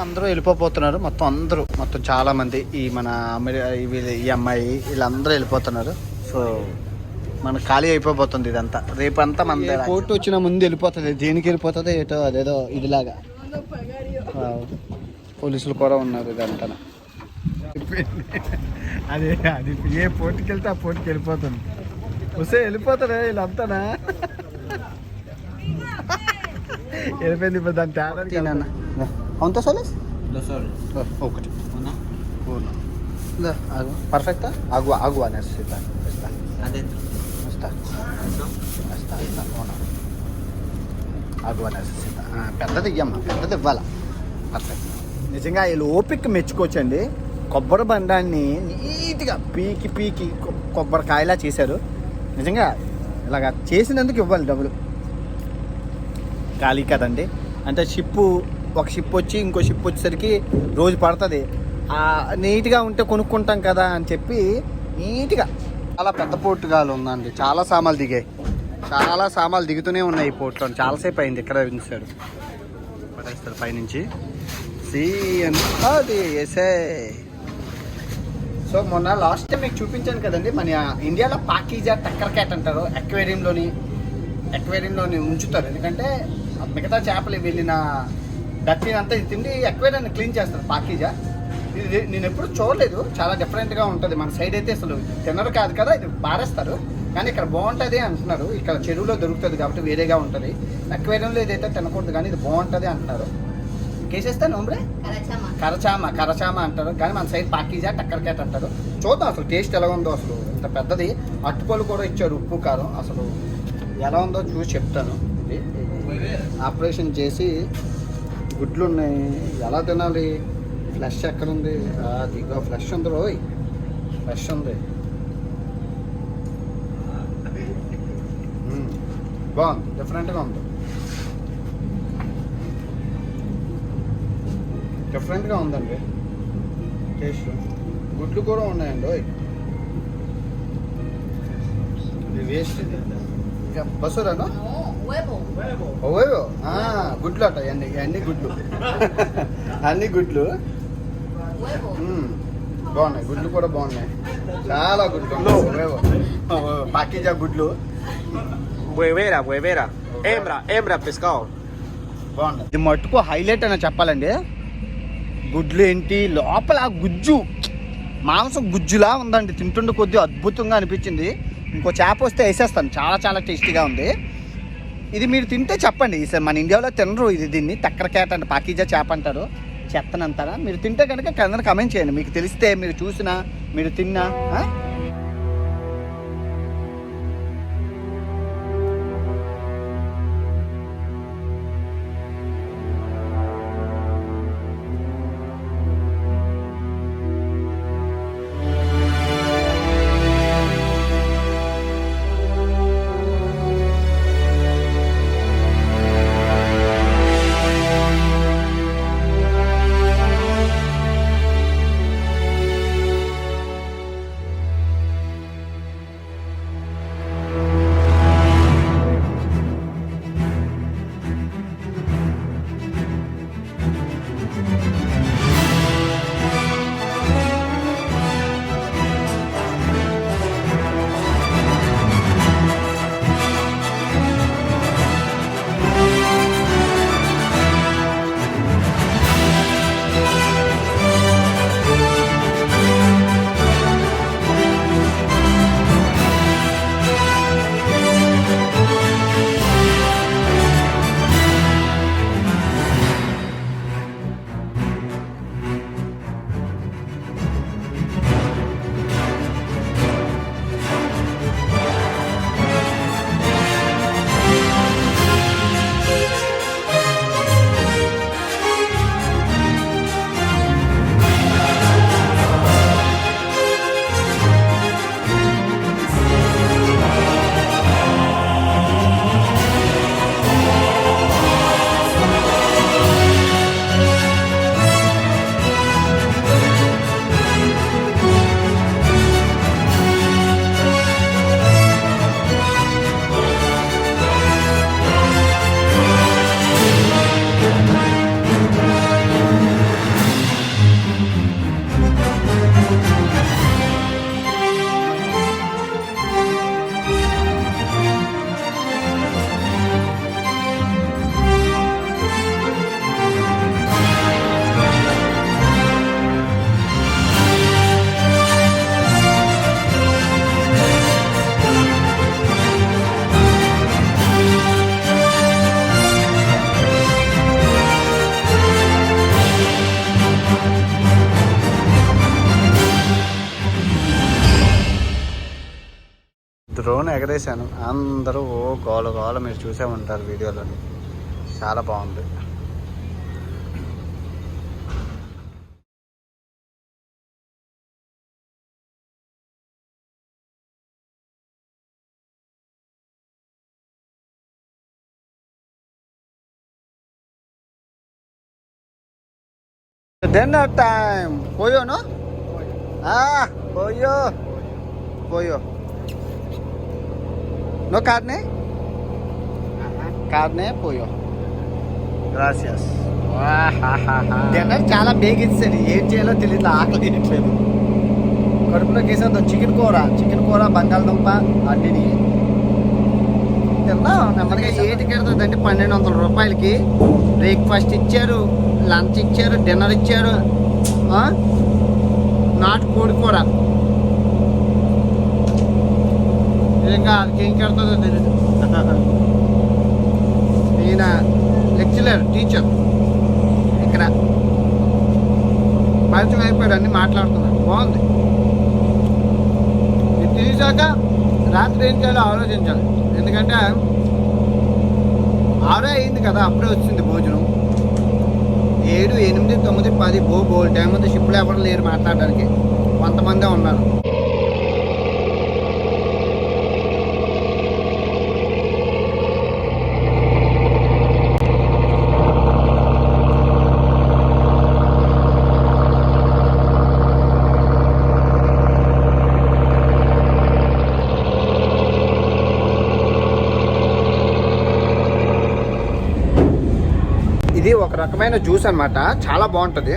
అందరూ వెళ్ళిపోతున్నారు. మొత్తం చాలా మంది ఈ మన ఈ అమ్మాయి వీళ్ళందరూ వెళ్ళిపోతున్నారు. సో మన ఖాళీ అయిపోతుంది ఇదంతా. రేపంతా మన కోర్టు వచ్చిన ముందు వెళ్ళిపోతుంది. దేనికి వెళ్ళిపోతుంది ఏటో అదేదో ఇదిలాగా. పోలీసులు కూడా ఉన్నారు ఇదంతా. అది ఏ పోటీకి వెళ్తే ఆ పోటీకి వెళ్ళిపోతుంది. వస్తే వెళ్ళిపోతారా వీళ్ళంతానా? వెళ్ళిపోయింది. ఇప్పుడు దాని తేడా అవుతా సోలేస్ ఒకటి పర్ఫెక్టా ఆగువా necesita ఆగువా necesita పెద్దది ఇయ్యమ్మా, పెద్దది ఇవ్వాలా. పర్ఫెక్ట్. నిజంగా వీళ్ళు ఓపిక మెచ్చుకోవచ్చండి. కొబ్బరి బండాన్ని నీట్గా పీకి కొబ్బరికాయలా చేశారు. నిజంగా ఇలాగా చేసినందుకు ఇవ్వాలి డబ్బులు. ఖాళీ కదండి. అంటే ఒక షిప్ వచ్చి ఇంకో షిప్ వచ్చేసరికి రోజు పడుతుంది. నీట్గా ఉంటే కొనుక్కుంటాం కదా అని చెప్పి నీట్గా. చాలా పెద్ద పోర్టుగాలు ఉందండి. చాలా సామాన్లు దిగాయి. చాలా సామాన్లు దిగుతూనే ఉన్నాయి ఈ పోర్టులో. చాలాసేపు అయింది. ఇక్కడ ఉంచాడు పడేస్తాడు పైనుంచి. అది ఎసే. సో మొన్న లాస్ట్ టైం మీకు చూపించాను కదండి, మన ఇండియాలో పాకీజా టక్కర్ క్యాట్ అంటారు. అక్వేరియంలోని ఉంచుతారు. ఎందుకంటే మిగతా చేపలు వెళ్ళిన డట్టిని అంతా తిండి అక్వేరియాన్ని క్లీన్ చేస్తారు పాకీజా. ఇది నేను ఎప్పుడు చూడలేదు. చాలా డిఫరెంట్గా ఉంటుంది. మన సైడ్ అయితే అసలు తినరు కాదు కదా, ఇది పారేస్తారు. కానీ ఇక్కడ బాగుంటుంది అంటున్నారు. ఇక్కడ చెరువులో దొరుకుతుంది కాబట్టి వేరేగా ఉంటుంది. అక్వేరియంలో ఏదైతే తినకూడదు, కానీ ఇది బాగుంటుంది అంటున్నారు. కేసేస్తే నోమ్రే కరచామ అంటారు. కానీ మన సైడ్ పాకీజా టక్కర్ క్యాట్ అంటారు. చూద్దాం అసలు టేస్ట్ ఎలా ఉందో. అసలు ఇంత పెద్దది అట్టుపళ్ళు కూడా ఇచ్చారు, ఉప్పు కారం. అసలు ఎలా ఉందో చూసి చెప్తాను. ఆపరేషన్ చేసి గుడ్లు ఉన్నాయి, ఎలా తినాలి, ఫ్లెష్ ఎక్కడుంది? దిగో ఫ్లెష్ ఉంది రోయ్, ఫ్లెష్ ఉంది. బాగుంది, డిఫరెంట్గా ఉంది. డిఫరెంట్గా ఉందండి టేస్ట్. గుడ్లు కూడా ఉన్నాయండి. ఇది వేస్ట్. ఇది బసురాను ఓవో గుడ్లు అట. అన్ని గుడ్లు అన్ని గుడ్లు బాగున్నాయి. గుడ్లు కూడా బాగున్నాయి. చాలా గుడ్లు. పాకీజా గుడ్లు. hembra pescado. బాగుంది. ఇది మట్టుకు హైలైట్ అని చెప్పాలండి. గుడ్లు ఏంటి లోపల గుజ్జు, మాంసం గుజ్జులా ఉందండి. తింటుండే కొద్దిగా అద్భుతంగా అనిపించింది. ఇంకో చేప వస్తే వేసేస్తాను. చాలా చాలా టేస్టీగా ఉంది. ఇది మీరు తింటే చెప్పండి. ఈసారి మన ఇండియాలో తినరు ఇది. దీన్ని టక్కర్ క్యాట్ అంటే పాకీజా చేప అంటారు. చెత్తనంటారా? మీరు తింటే కనుక కింద కమెంట్ చేయండి. మీకు తెలిస్తే, మీరు చూసినా, మీరు తిన్నా. డ్రోన్ ఎగరేసాను, అందరూ గోల గోల, మీరు చూసే ఉంటారు వీడియోలోని. చాలా బాగుంది. Dinner time. పోయోను పోయో పోయో నో కార్నే కార్నే పోయో. గ్రాసియస్. డిన్నర్ చాలా బేగిస్తుంది, ఏం చేయాలో తెలియదు, ఆకలి వేయట్లేదు. కడుపులో కేసేద్దాం. చికెన్ కూర బంగాళదుంప అన్నీ తిన్నాం నెమ్మదిగా. ఏటికి వెళ్తుందండి 1200 రూపాయలకి. బ్రేక్ఫాస్ట్ ఇచ్చారు, లంచ్ ఇచ్చారు, డిన్నర్ ఇచ్చారు, నాటు కోడి కూర. ఇంకా అదికేం కడుతుందో తెలీదు. ఈయన లెక్చరర్, టీచర్ ఇక్కడ పరిచయం అయిపోయాడు, అన్నీ మాట్లాడుతున్నాడు. బాగుంది. ఇది తీసాక రాత్రి ఏం చేయాలో ఆలోచించాలి. ఎందుకంటే 6 అయింది కదా, అప్పుడే వచ్చింది భోజనం. 7, 8, 9, 10 బోల్ టైం అంతా షిప్లో ఎవరు లేరు మాట్లాడడానికి, కొంతమందే ఉన్నారు. ఇది ఒక రకమైన జ్యూస్ అన్నమాట, చాలా బాగుంటుంది.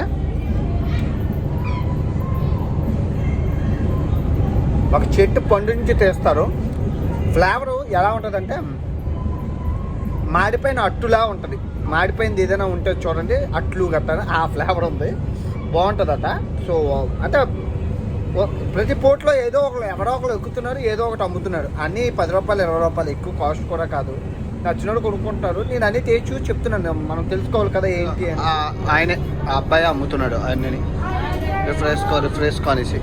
ఒక చెట్టు పండు నుంచి తీస్తారు. ఫ్లేవరు ఎలా ఉంటుందంటే మాడిపోయిన అట్టులా ఉంటుంది. మాడిపోయింది ఏదైనా ఉంటే చూడండి, అట్లు గట్ట ఆ ఫ్లేవర్ ఉంది, బాగుంటుందట. సో అంటే ప్రతి పోట్లో ఏదో ఎవరో ఒకరు ఎక్కుతున్నారు, ఏదో ఒకటి అమ్ముతున్నారు. అన్నీ 10 రూపాయలు 20 రూపాయలు, ఎక్కువ కాస్ట్ కూడా కాదు. నచ్చినోడు కొనుక్కుంటారు. నేను అన్నీ టేస్ట్ చూసి చెప్తున్నాను, మనం తెలుసుకోవాలి కదా ఏంటి అని. ఆయనే ఆ అబ్బాయి అమ్ముతున్నాడు అన్నీ. రిఫ్రెష్ అనేసి.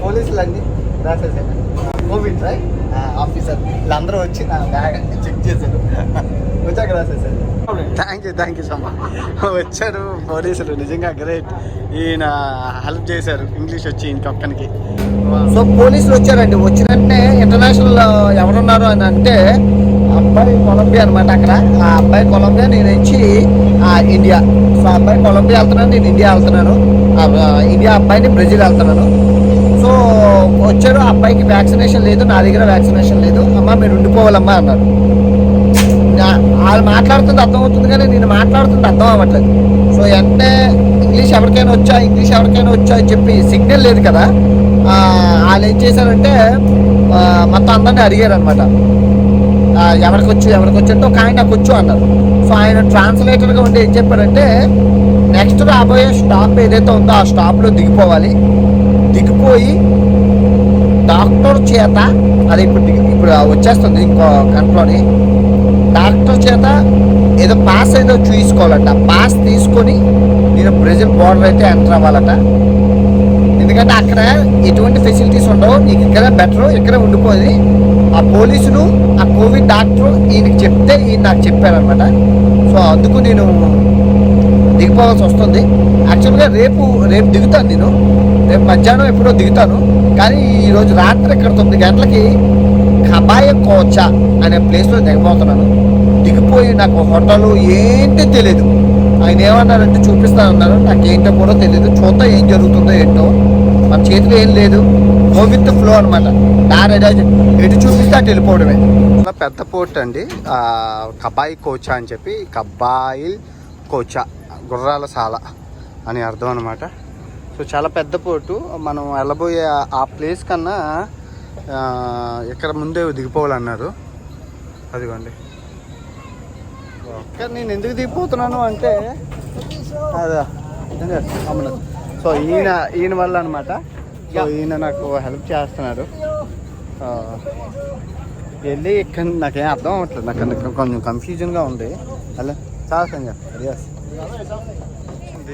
పోలీసులు అన్నీ రాసేసాను. కోవిడ్ రైట్ ఆఫీసర్ వీళ్ళందరూ వచ్చి నా బ్యాగ్ చెక్ చేశారు, వచ్చాక రాసేసారు. Thank you so much. వచ్చారు పోలీసులు, నిజంగా గ్రేట్. ఈయన హెల్ప్ చేశారు, ఇంగ్లీష్ వచ్చి ఇంకొక్కనికి. సో పోలీసులు వచ్చారండి. వచ్చినట్టే ఇంటర్నేషనల్ ఎవరున్నారు అని అంటే అబ్బాయి కొలంబియా అనమాట. అక్కడ ఆ అబ్బాయి కొలంబియా, నేను వచ్చి ఇండియా. సో అబ్బాయి కొలంబియా వెళ్తున్నాను, నేను ఇండియా వెళ్తున్నాను. ఇండియా అబ్బాయిని బ్రెజిల్ వెళ్తున్నాను. సో వచ్చారు, అబ్బాయికి వ్యాక్సినేషన్ లేదు, నా దగ్గర వ్యాక్సినేషన్ లేదు. అమ్మ మీరు ఉండిపోవాలమ్మా అన్నారు. వాళ్ళు మాట్లాడుతుంది అర్థమవుతుంది కానీ నేను మాట్లాడుతుంది అర్థం అవ్వట్లేదు. సో వెంటనే ఇంగ్లీష్ ఎవరికైనా వచ్చా అని చెప్పి సిగ్నల్ లేదు కదా. వాళ్ళు ఏం చేశారంటే మొత్తం అందరినీ అడిగారు అనమాట, ఎవరికి వచ్చు అంటే ఒక ఆయన నాకు వచ్చు అన్నారు. సో ఆయన ట్రాన్స్లేటర్గా ఉండి ఏం చెప్పారంటే నెక్స్ట్ రాబోయే స్టాప్ ఏదైతే ఉందో ఆ స్టాప్లో దిగిపోవాలి. దిగిపోయి డాక్టర్ చేత, అది ఇప్పుడు వచ్చేస్తుంది ఇంకో గంటలోని, డాక్టర్ చేత ఏదో పాస్ ఏదో చూసుకోవాలట. పాస్ తీసుకొని నేను బ్రెజిల్ బోర్డర్ అయితే ఎంటర్ అవ్వాలట. ఎందుకంటే అక్కడ ఎటువంటి ఫెసిలిటీస్ ఉండవు, నీకు ఇక్కడ బెటర్, ఇక్కడ ఉండిపోయి. ఆ పోలీసులు ఆ కోవిడ్ డాక్టర్ ఈయనకి చెప్తే ఈయన నాకు చెప్పారనమాట. సో అందుకు నేను దిగిపోవాల్సి వస్తుంది. యాక్చువల్గా రేపు దిగుతాను, నేను రేపు మధ్యాహ్నం ఎప్పుడో దిగుతాను. కానీ ఈరోజు రాత్రి ఇక్కడ 9 గంటలకి కబాయ కోచా అనే ప్లేస్లో దిగబోతున్నాను. దిగిపోయి నాకు హోటల్ ఏంటి తెలీదు. ఆయన ఏమన్నారంటే చూపిస్తానన్నారు, నాకు ఏంటో కూడా తెలియదు. చూద్దాం ఏం జరుగుతుందో ఏంటో, మన చేతిలో ఏం లేదు. గో విత్ ఫ్లో అనమాట. ఎటు చూపిస్తే అటు వెళ్ళిపోవడమే. చాలా పెద్ద పోర్ట్ అండి, కబాయి కోచా అని చెప్పి. కబాయిల్ కోచా, గుర్రాల సాల అని అర్థం అనమాట. సో చాలా పెద్ద పోర్టు. మనం వెళ్ళబోయే ఆ ప్లేస్ కన్నా ఇక్కడ ముందే దిగిపోవాలన్నారు. అదిగోండి. ఇక్కడ నేను ఎందుకు దిగిపోతున్నాను అంటే అదా అమ్మను. సో ఈయన వల్ల అనమాట. సో ఈయన నాకు హెల్ప్ చేస్తున్నారు. వెళ్ళి ఇక్కడ నాకేం అర్థం అవ్వట్లేదు, నాకు కొంచెం కన్ఫ్యూజన్గా ఉంది. అలా చాలా సంజయ్ రియాస్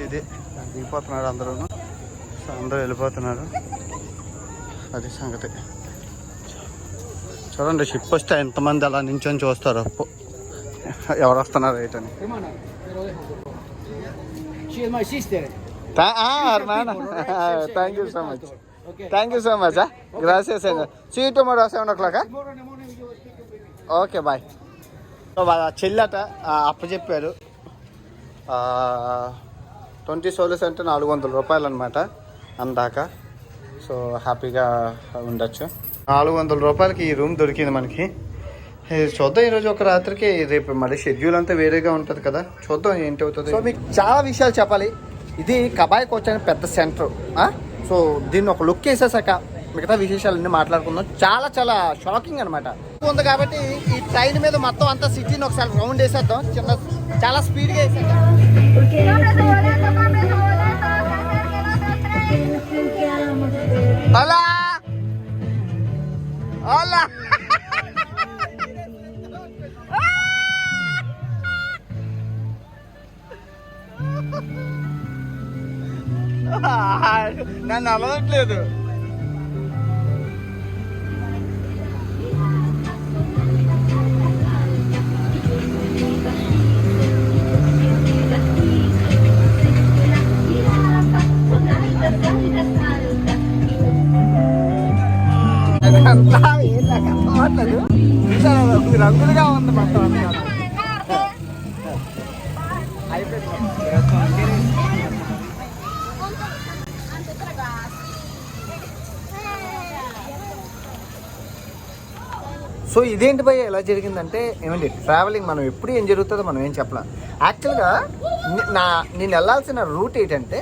ఇది దిగిపోతున్నారు అందరూ, అందరూ వెళ్ళిపోతున్నారు. అది సంగతి. చూడండి షిప్ వస్తే ఎంతమంది అలా నించొని చూస్తారు ఎవరు వస్తున్నారు ఏంటని. Thank you so much, thank you so much. గ్రాసియస్ అండి. See you tomorrow 7 o'clock. Okay bye. వాళ్ళ చెల్లట అప్పచెప్పారు 20 soles అంటే 400 రూపాయలు అనమాట అందాక. సో హ్యాపీగా ఉండొచ్చు. 400 రూపాయలకి ఈ రూమ్ దొరికింది మనకి. చూద్దాం ఈరోజు ఒక రాత్రికి, రేపు మళ్ళీ షెడ్యూల్ అంతా వేరేగా ఉంటుంది కదా, చూద్దాం ఏంటి అవుతుంది. సో మీకు చాలా విషయాలు చెప్పాలి. ఇది కబాయ్ కోచ్ అనే పెద్ద సెంటర్. సో దీన్ని ఒక లుక్ వేసేసాక మిగతా విశేషాలన్నీ మాట్లాడుకుందాం. చాలా చాలా షాకింగ్ అనమాట ఉంది. కాబట్టి ఈ ట్రైన్ మీద మొత్తం అంతా సిటీని ఒకసారి రౌండ్ వేసేద్దాం. చాలా స్పీడ్గా వేసేద్దాం. అలా అలా నన్ను అలవట్లేదు. రంగులుగా ఉంది మొత్తం సో ఇదేంటి భయ్య ఎలా జరిగిందంటే, ఏమండి ట్రావెలింగ్ మనం ఎప్పుడు ఏం జరుగుతుందో మనం ఏం చెప్పలేం. యాక్చువల్గా నేను వెళ్ళాల్సిన రూట్ ఏంటంటే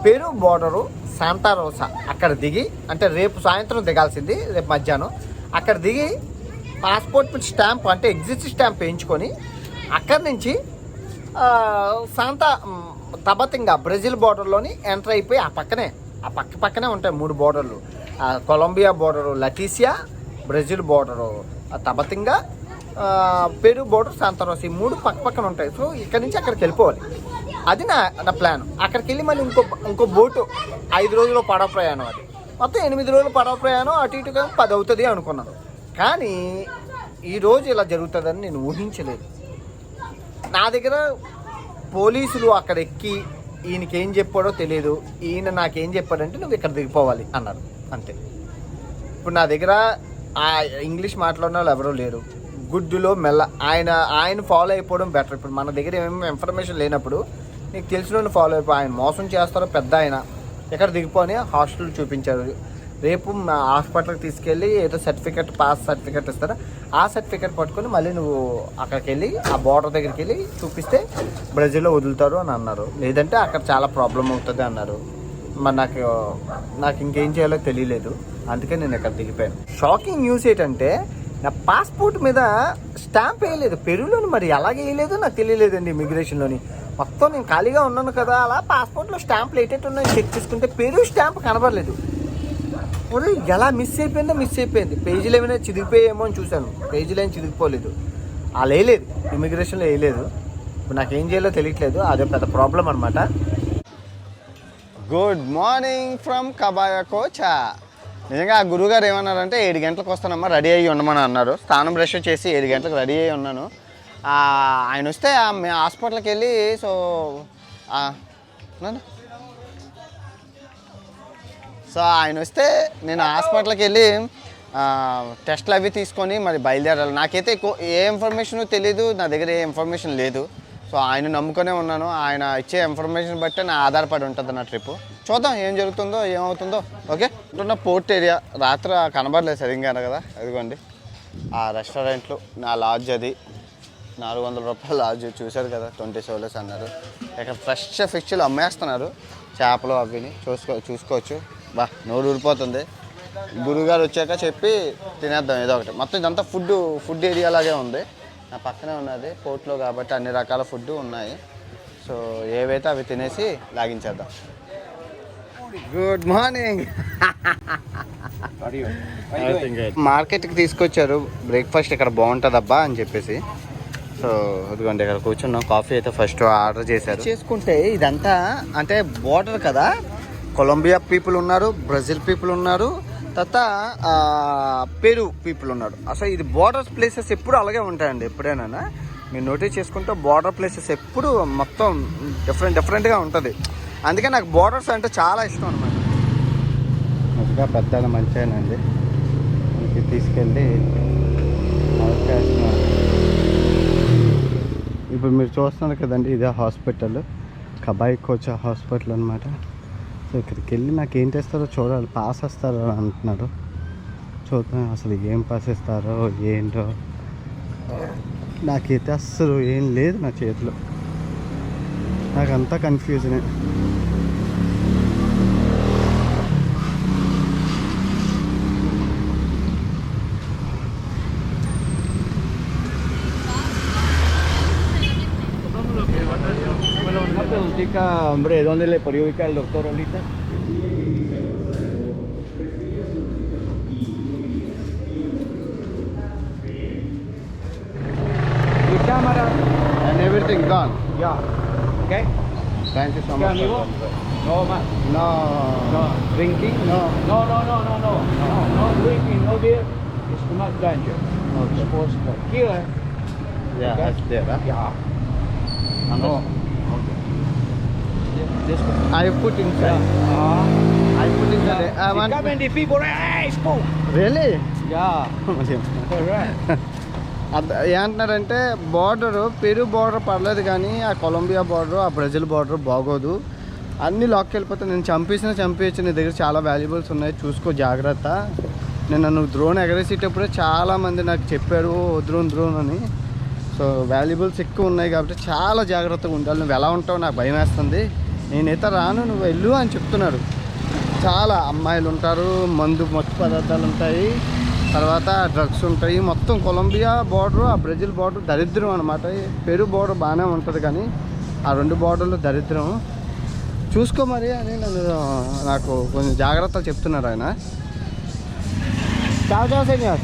పెరు బోర్డరు శాంతా రోసా, అక్కడ దిగి, అంటే రేపు సాయంత్రం దిగాల్సింది, రేపు మధ్యాహ్నం అక్కడ దిగి పాస్పోర్ట్ స్టాంప్ అంటే ఎగ్జిట్ స్టాంప్ వేయించుకొని అక్కడి నుంచి శాంతా తబతింగా బ్రెజిల్ బోర్డర్లోని ఎంటర్ అయిపోయి ఆ పక్కనే ఉంటాయి 3 బోర్డర్లు. Colombia border Leticia, Brazil border Tabatinga, Peru border Santa Rosa, ఈ 3 పక్కన ఉంటాయి. సో ఇక్కడ నుంచి అక్కడికి వెళ్ళిపోవాలి. అది నా ప్లాన్. అక్కడికి వెళ్ళి మళ్ళీ ఇంకో బోటు 5 రోజులు పడవ ప్రయాణం. అది మొత్తం 8 రోజులు పడవ ప్రయాణం, అటు ఇటుగా 10 అవుతుంది అనుకున్నాను. కానీ ఈరోజు ఇలా జరుగుతుందని నేను ఊహించలేదు. నా దగ్గర పోలీసులు అక్కడ ఎక్కి ఈయనకేం చెప్పాడో తెలియదు, ఈయన నాకేం చెప్పాడంటే నువ్వు ఇక్కడ దిగిపోవాలి అన్నారు, అంతే. ఇప్పుడు నా దగ్గర ఇంగ్లీష్ మాట్లాడిన వాళ్ళు ఎవరూ లేరు. గుడ్డులో మెల్ల ఆయన ఫాలో అయిపోవడం బెటర్. ఇప్పుడు మన దగ్గర ఏమేమి ఇన్ఫర్మేషన్ లేనప్పుడు నీకు తెలిసిన ఫాలో అయిపోయి ఆయన మోసం చేస్తారో పెద్ద ఆయన ఎక్కడ దిగిపోని హాస్టల్ చూపించారు. రేపు హాస్పిటల్కి తీసుకెళ్ళి ఏదో పాస్ సర్టిఫికెట్ ఇస్తారో ఆ సర్టిఫికెట్ పట్టుకొని మళ్ళీ నువ్వు అక్కడికి వెళ్ళి ఆ బోర్డర్ దగ్గరికి వెళ్ళి చూపిస్తే బ్రెజిల్లో వదులుతారు అని అన్నారు. లేదంటే అక్కడ చాలా ప్రాబ్లం అవుతుంది అన్నారు. మరి నాకు ఇంకేం చేయాలో తెలియలేదు, అందుకే నేను ఇక్కడ దిగిపోయాను. షాకింగ్ న్యూస్ ఏంటంటే నా పాస్పోర్ట్ మీద స్టాంప్ వేయలేదు పెరులోని. మరి ఎలాగ వేయలేదు నాకు తెలియలేదండి. ఇమిగ్రేషన్లోని మొత్తం నేను ఖాళీగా ఉన్నాను కదా, అలా పాస్పోర్ట్లో స్టాంప్లు ఏటట్టు ఉన్నాయో చెక్ చేసుకుంటే పెరు స్టాంప్ కనబడలేదు. ఎలా మిస్ అయిపోయింది. పేజీలు ఏమైనా చిరిగిపోయేమో అని చూశాను, పేజీలు ఏం చిరిగిపోలేదు. అలా వేయలేదు, ఇమిగ్రేషన్లో వేయలేదు. ఇప్పుడు నాకేం చేయాలో తెలియట్లేదు, అదే పెద్ద ప్రాబ్లం అనమాట. Good morning from Caballococha. నిజంగా ఆ గురువుగారు ఏమన్నారంటే 7 గంటలకు వస్తానమ్మా, రెడీ అయ్యి ఉండమని అన్నారు. స్నానం బ్రష్ చేసి 7 గంటలకు రెడీ అయ్యి ఉన్నాను. ఆయన వస్తే హాస్పిటల్కి వెళ్ళి ఆయన వస్తే నేను హాస్పిటల్కి వెళ్ళి టెస్ట్లు అవి తీసుకొని మరి బయలుదేరాలి. నాకైతే ఏ ఇన్ఫర్మేషన్ తెలియదు, నా దగ్గర ఏ ఇన్ఫర్మేషన్ లేదు. సో ఆయన నమ్ముకునే ఉన్నాను. ఆయన ఇచ్చే ఇన్ఫర్మేషన్ బట్టి నా ఆధారపడి ఉంటుంది నా ట్రిప్. చూద్దాం ఏం జరుగుతుందో ఏమవుతుందో. ఓకే, ఉంటున్న పోర్ట్ ఏరియా రాత్రి కనబడలేదు సరిగ్గా కదా. అదిగోండి ఆ రెస్టారెంట్లు, నా లాడ్జ్, అది 400 రూపాయల లాడ్జ్ చూశారు కదా, 20 soles అన్నారు. ఇక్కడ ఫ్రెష్ ఫిష్లు అమ్మేస్తున్నారు, చేపలు అవిని చూసుకోవచ్చు. బా నోరు ఊరిపోతుంది. గురువుగారు వచ్చాక చెప్పి తినేద్దాం ఏదో ఒకటి. మొత్తం ఇదంతా ఫుడ్ ఏరియా లాగే ఉంది. నా పక్కనే ఉన్నది పోర్ట్లో కాబట్టి అన్ని రకాల ఫుడ్ ఉన్నాయి. సో ఏవైతే అవి తినేసి లాగించేద్దాం. Good morning. మార్కెట్కి తీసుకొచ్చారు బ్రేక్ఫాస్ట్ ఇక్కడ బాగుంటుందబ్బా అని చెప్పేసి. సో ఇదిగోండి ఇక్కడ కూర్చున్నాం. కాఫీ అయితే ఫస్ట్ ఆర్డర్ చేశారు. చేసుకుంటే ఇదంతా అంటే బోర్డర్ కదా, కొలంబియా పీపుల్ ఉన్నారు, బ్రెజిల్ పీపుల్ ఉన్నారు, తర్వాత పెరు పీపుల్ ఉన్నారు. అసలు ఇది బోర్డర్ ప్లేసెస్ ఎప్పుడు అలాగే ఉంటాయండి. ఎప్పుడైనా మీరు నోటీస్ చేసుకుంటే బోర్డర్ ప్లేసెస్ ఎప్పుడు మొత్తం డిఫరెంట్గా ఉంటుంది. అందుకే నాకు బోర్డర్స్ అంటే చాలా ఇష్టం అనమాట. మంచిగా పెద్ద మంచిగానండి ఇంటికి తీసుకెళ్ళి చేస్తున్నారు. ఇప్పుడు మీరు చూస్తున్నారు కదండి, ఇదే హాస్పిటల్, కబాయి కోచ్ హాస్పిటల్ అనమాట. సో ఇక్కడికి వెళ్ళి నాకు ఏం చేస్తారో చూడాలి. పాస్ వస్తారో అంటున్నారు. చూద్దాం అసలు ఏం పాస్ ఇస్తారో ఏంటో. నాకైతే అస్సలు ఏం లేదు నా చేతిలో. నాకంతా కన్ఫ్యూజనే. Hombre, ¿dónde le podría ubicar el doctor ahorita? Your camera And everything gone. yeah, okay. Thank you so Okay, much. amigo. No más. No. No drinking. No. No drinking. No beer. It's too much danger. Okay. It's supposed to kill her. Yeah, Okay. that's there. Huh? Yeah. No. This one. I put inside. I put inside. I want. Come in the people. Hey, boom. Really? Yeah. Correct. ఏమంటున్నారంటే border Peru border పర్లేదు కానీ ఆ Colombia border, ఆ Brazil border బాగోదు, అన్నీ లాక్కి వెళ్ళిపోతే నేను చంపేయచ్చు, నీ దగ్గర చాలా వాల్యుబుల్స్ ఉన్నాయి, చూసుకో జాగ్రత్త. నేను డ్రోన్ ఎగరేసేటప్పుడే చాలామంది నాకు చెప్పారు డ్రోన్ అని. సో వాల్యుబుల్స్ ఎక్కువ ఉన్నాయి కాబట్టి చాలా జాగ్రత్తగా ఉండాలి. నువ్వు ఎలా ఉంటావు నాకు భయం వేస్తుంది, నేనైతే రాను, నువ్వు వెళ్ళు అని చెప్తున్నారు. చాలా అమ్మాయిలు ఉంటారు, మత్తు పదార్థాలు ఉంటాయి, తర్వాత డ్రగ్స్ ఉంటాయి. మొత్తం కొలంబియా బార్డరు, ఆ బ్రెజిల్ బార్డర్ దరిద్రం అనమాట. పెరు బార్డర్ బాగానే ఉంటుంది కానీ ఆ రెండు బార్డర్లు దరిద్రం. చూసుకో మరి అని నాకు కొంచెం జాగ్రత్తలు చెప్తున్నారు ఆయన. చావు సెన్యార్.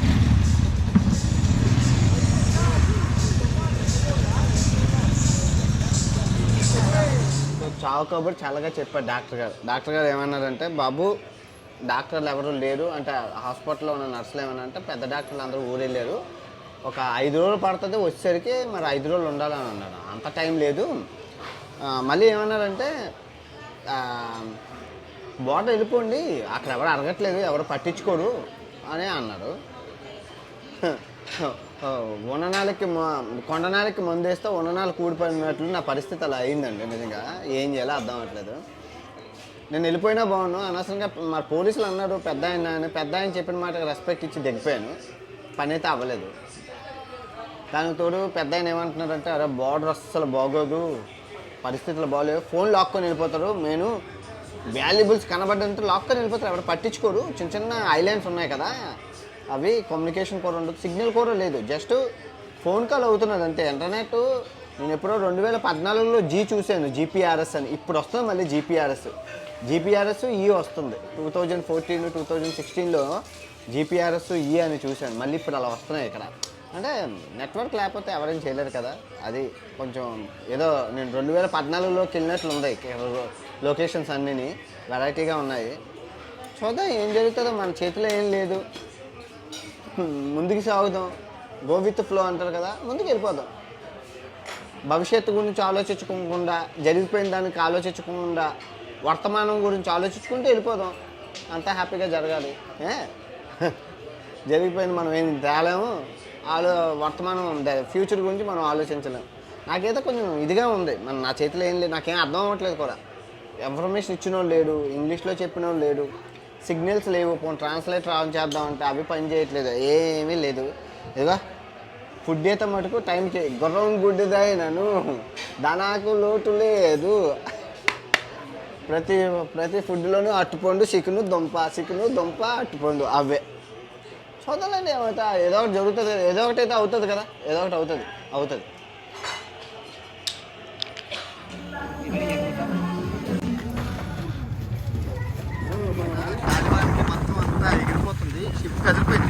చావు కబుర్ చాలాగా చెప్పారు డాక్టర్ గారు ఏమన్నారంటే, బాబు డాక్టర్లు ఎవరు లేరు అంటే హాస్పిటల్లో ఉన్న నర్సులు ఏమన్నా అంటే పెద్ద డాక్టర్లు అందరూ ఊరు వెళ్ళారు, ఒక 5 రోజులు పడుతుంది, వచ్చేసరికి మరి 5 రోజులు ఉండాలని అన్నారు. అంత టైం లేదు. మళ్ళీ ఏమన్నారంటే బార్డర్ వెళ్ళిపోండి, అక్కడ ఎవరు అడగట్లేదు, ఎవరు పట్టించుకోరు అని అన్నారు. కొండనాలకి మందు వేస్తే ఉన్ననాలు కూడిపోయినట్లు నా పరిస్థితి అలా అయిందండి. నిజంగా ఏం చేయాలో అర్థం అవ్వట్లేదు. నేను వెళ్ళిపోయినా బాగున్నాను, అనవసరంగా మరి పోలీసులు అన్నారు పెద్ద ఆయన చెప్పిన మాటకి రెస్పెక్ట్ ఇచ్చి దిగిపోయాను. పని అయితే అవ్వలేదు. దానికి తోడు పెద్ద ఆయన ఏమంటున్నారంటే, అరే బార్డర్ అస్సలు బాగోదు, పరిస్థితులు బాగోలేవు, ఫోన్ లాక్కొని వెళ్ళిపోతారు, నేను వాల్యుబుల్స్ కనబడ్డంతో లాక్కొని వెళ్ళిపోతారు, ఎవరు పట్టించుకోరు. చిన్న ఐలాండ్స్ ఉన్నాయి కదా, అవి కమ్యూనికేషన్ కూడా ఉండదు, సిగ్నల్ కూడా లేదు, జస్ట్ ఫోన్ కాల్ అవుతున్నది అంతే. ఇంటర్నెట్ నేను ఎప్పుడో 2014లో చూశాను, జీపీఆర్ఎస్ అని. ఇప్పుడు వస్తుంది మళ్ళీ జీపీఆర్ఎస్ ఈ వస్తుంది. 2014, 2016లో జీపీఆర్ఎస్ ఈ అని చూశాను. మళ్ళీ ఇప్పుడు అలా వస్తున్నాయి ఇక్కడ. అంటే నెట్వర్క్ లేకపోతే ఎవరైనా చేయలేరు కదా. అది కొంచెం ఏదో నేను 2014లోకి వెళ్ళినట్లు ఉంది. లొకేషన్స్ అన్నీ వెరైటీగా ఉన్నాయి. చూద్దాం ఏం జరుగుతుందో, మన చేతిలో ఏం లేదు. ముందుకు సాగుదాం, గో విత్ ఫ్లో అంటారు కదా, ముందుకు వెళ్ళిపోదాం. భవిష్యత్తు గురించి ఆలోచించకుండా, జరిగిపోయిన దానికి ఆలోచించకుండా, వర్తమానం గురించి ఆలోచించుకుంటూ వెళ్ళిపోదాం. అంతా హ్యాపీగా జరగాలి. జరిగిపోయింది మనం ఏం తేలేము, వర్తమానం ఫ్యూచర్ గురించి మనం ఆలోచించలేము. నాకైతే కొంచెం ఇదిగా ఉంది, నా చేతిలో ఏం లేదు, నాకేం అర్థం అవ్వట్లేదు కూడా. ఇన్ఫర్మేషన్ ఇచ్చిన వాళ్ళు లేడు, ఇంగ్లీష్లో చెప్పిన వాళ్ళు లేడు, సిగ్నల్స్ లేవు, ట్రాన్స్లేటర్ ఆన్ చేద్దామంటే అవి పని చేయట్లేదు, ఏమీ లేదు. ఇదిగో ఫుడ్ అయితే మటుకు టైంకి గుర్రం గుడ్డిదాయి నన్ను దానాకు లోటు లేదు. ప్రతి ఫుడ్లోనూ అట్టుపండు, చికెను దుంప అట్టుపండు అవే. చూడాలండి ఏమైతే ఏదో ఒకటి జరుగుతుంది, ఏదో ఒకటి అయితే అవుతుంది కదా, ఏదో ఒకటి అవుతుంది. మొత్తం అంతా ఎగిరిపోతుంది. వచ్చింది, షిప్ కదిలిపోయింది.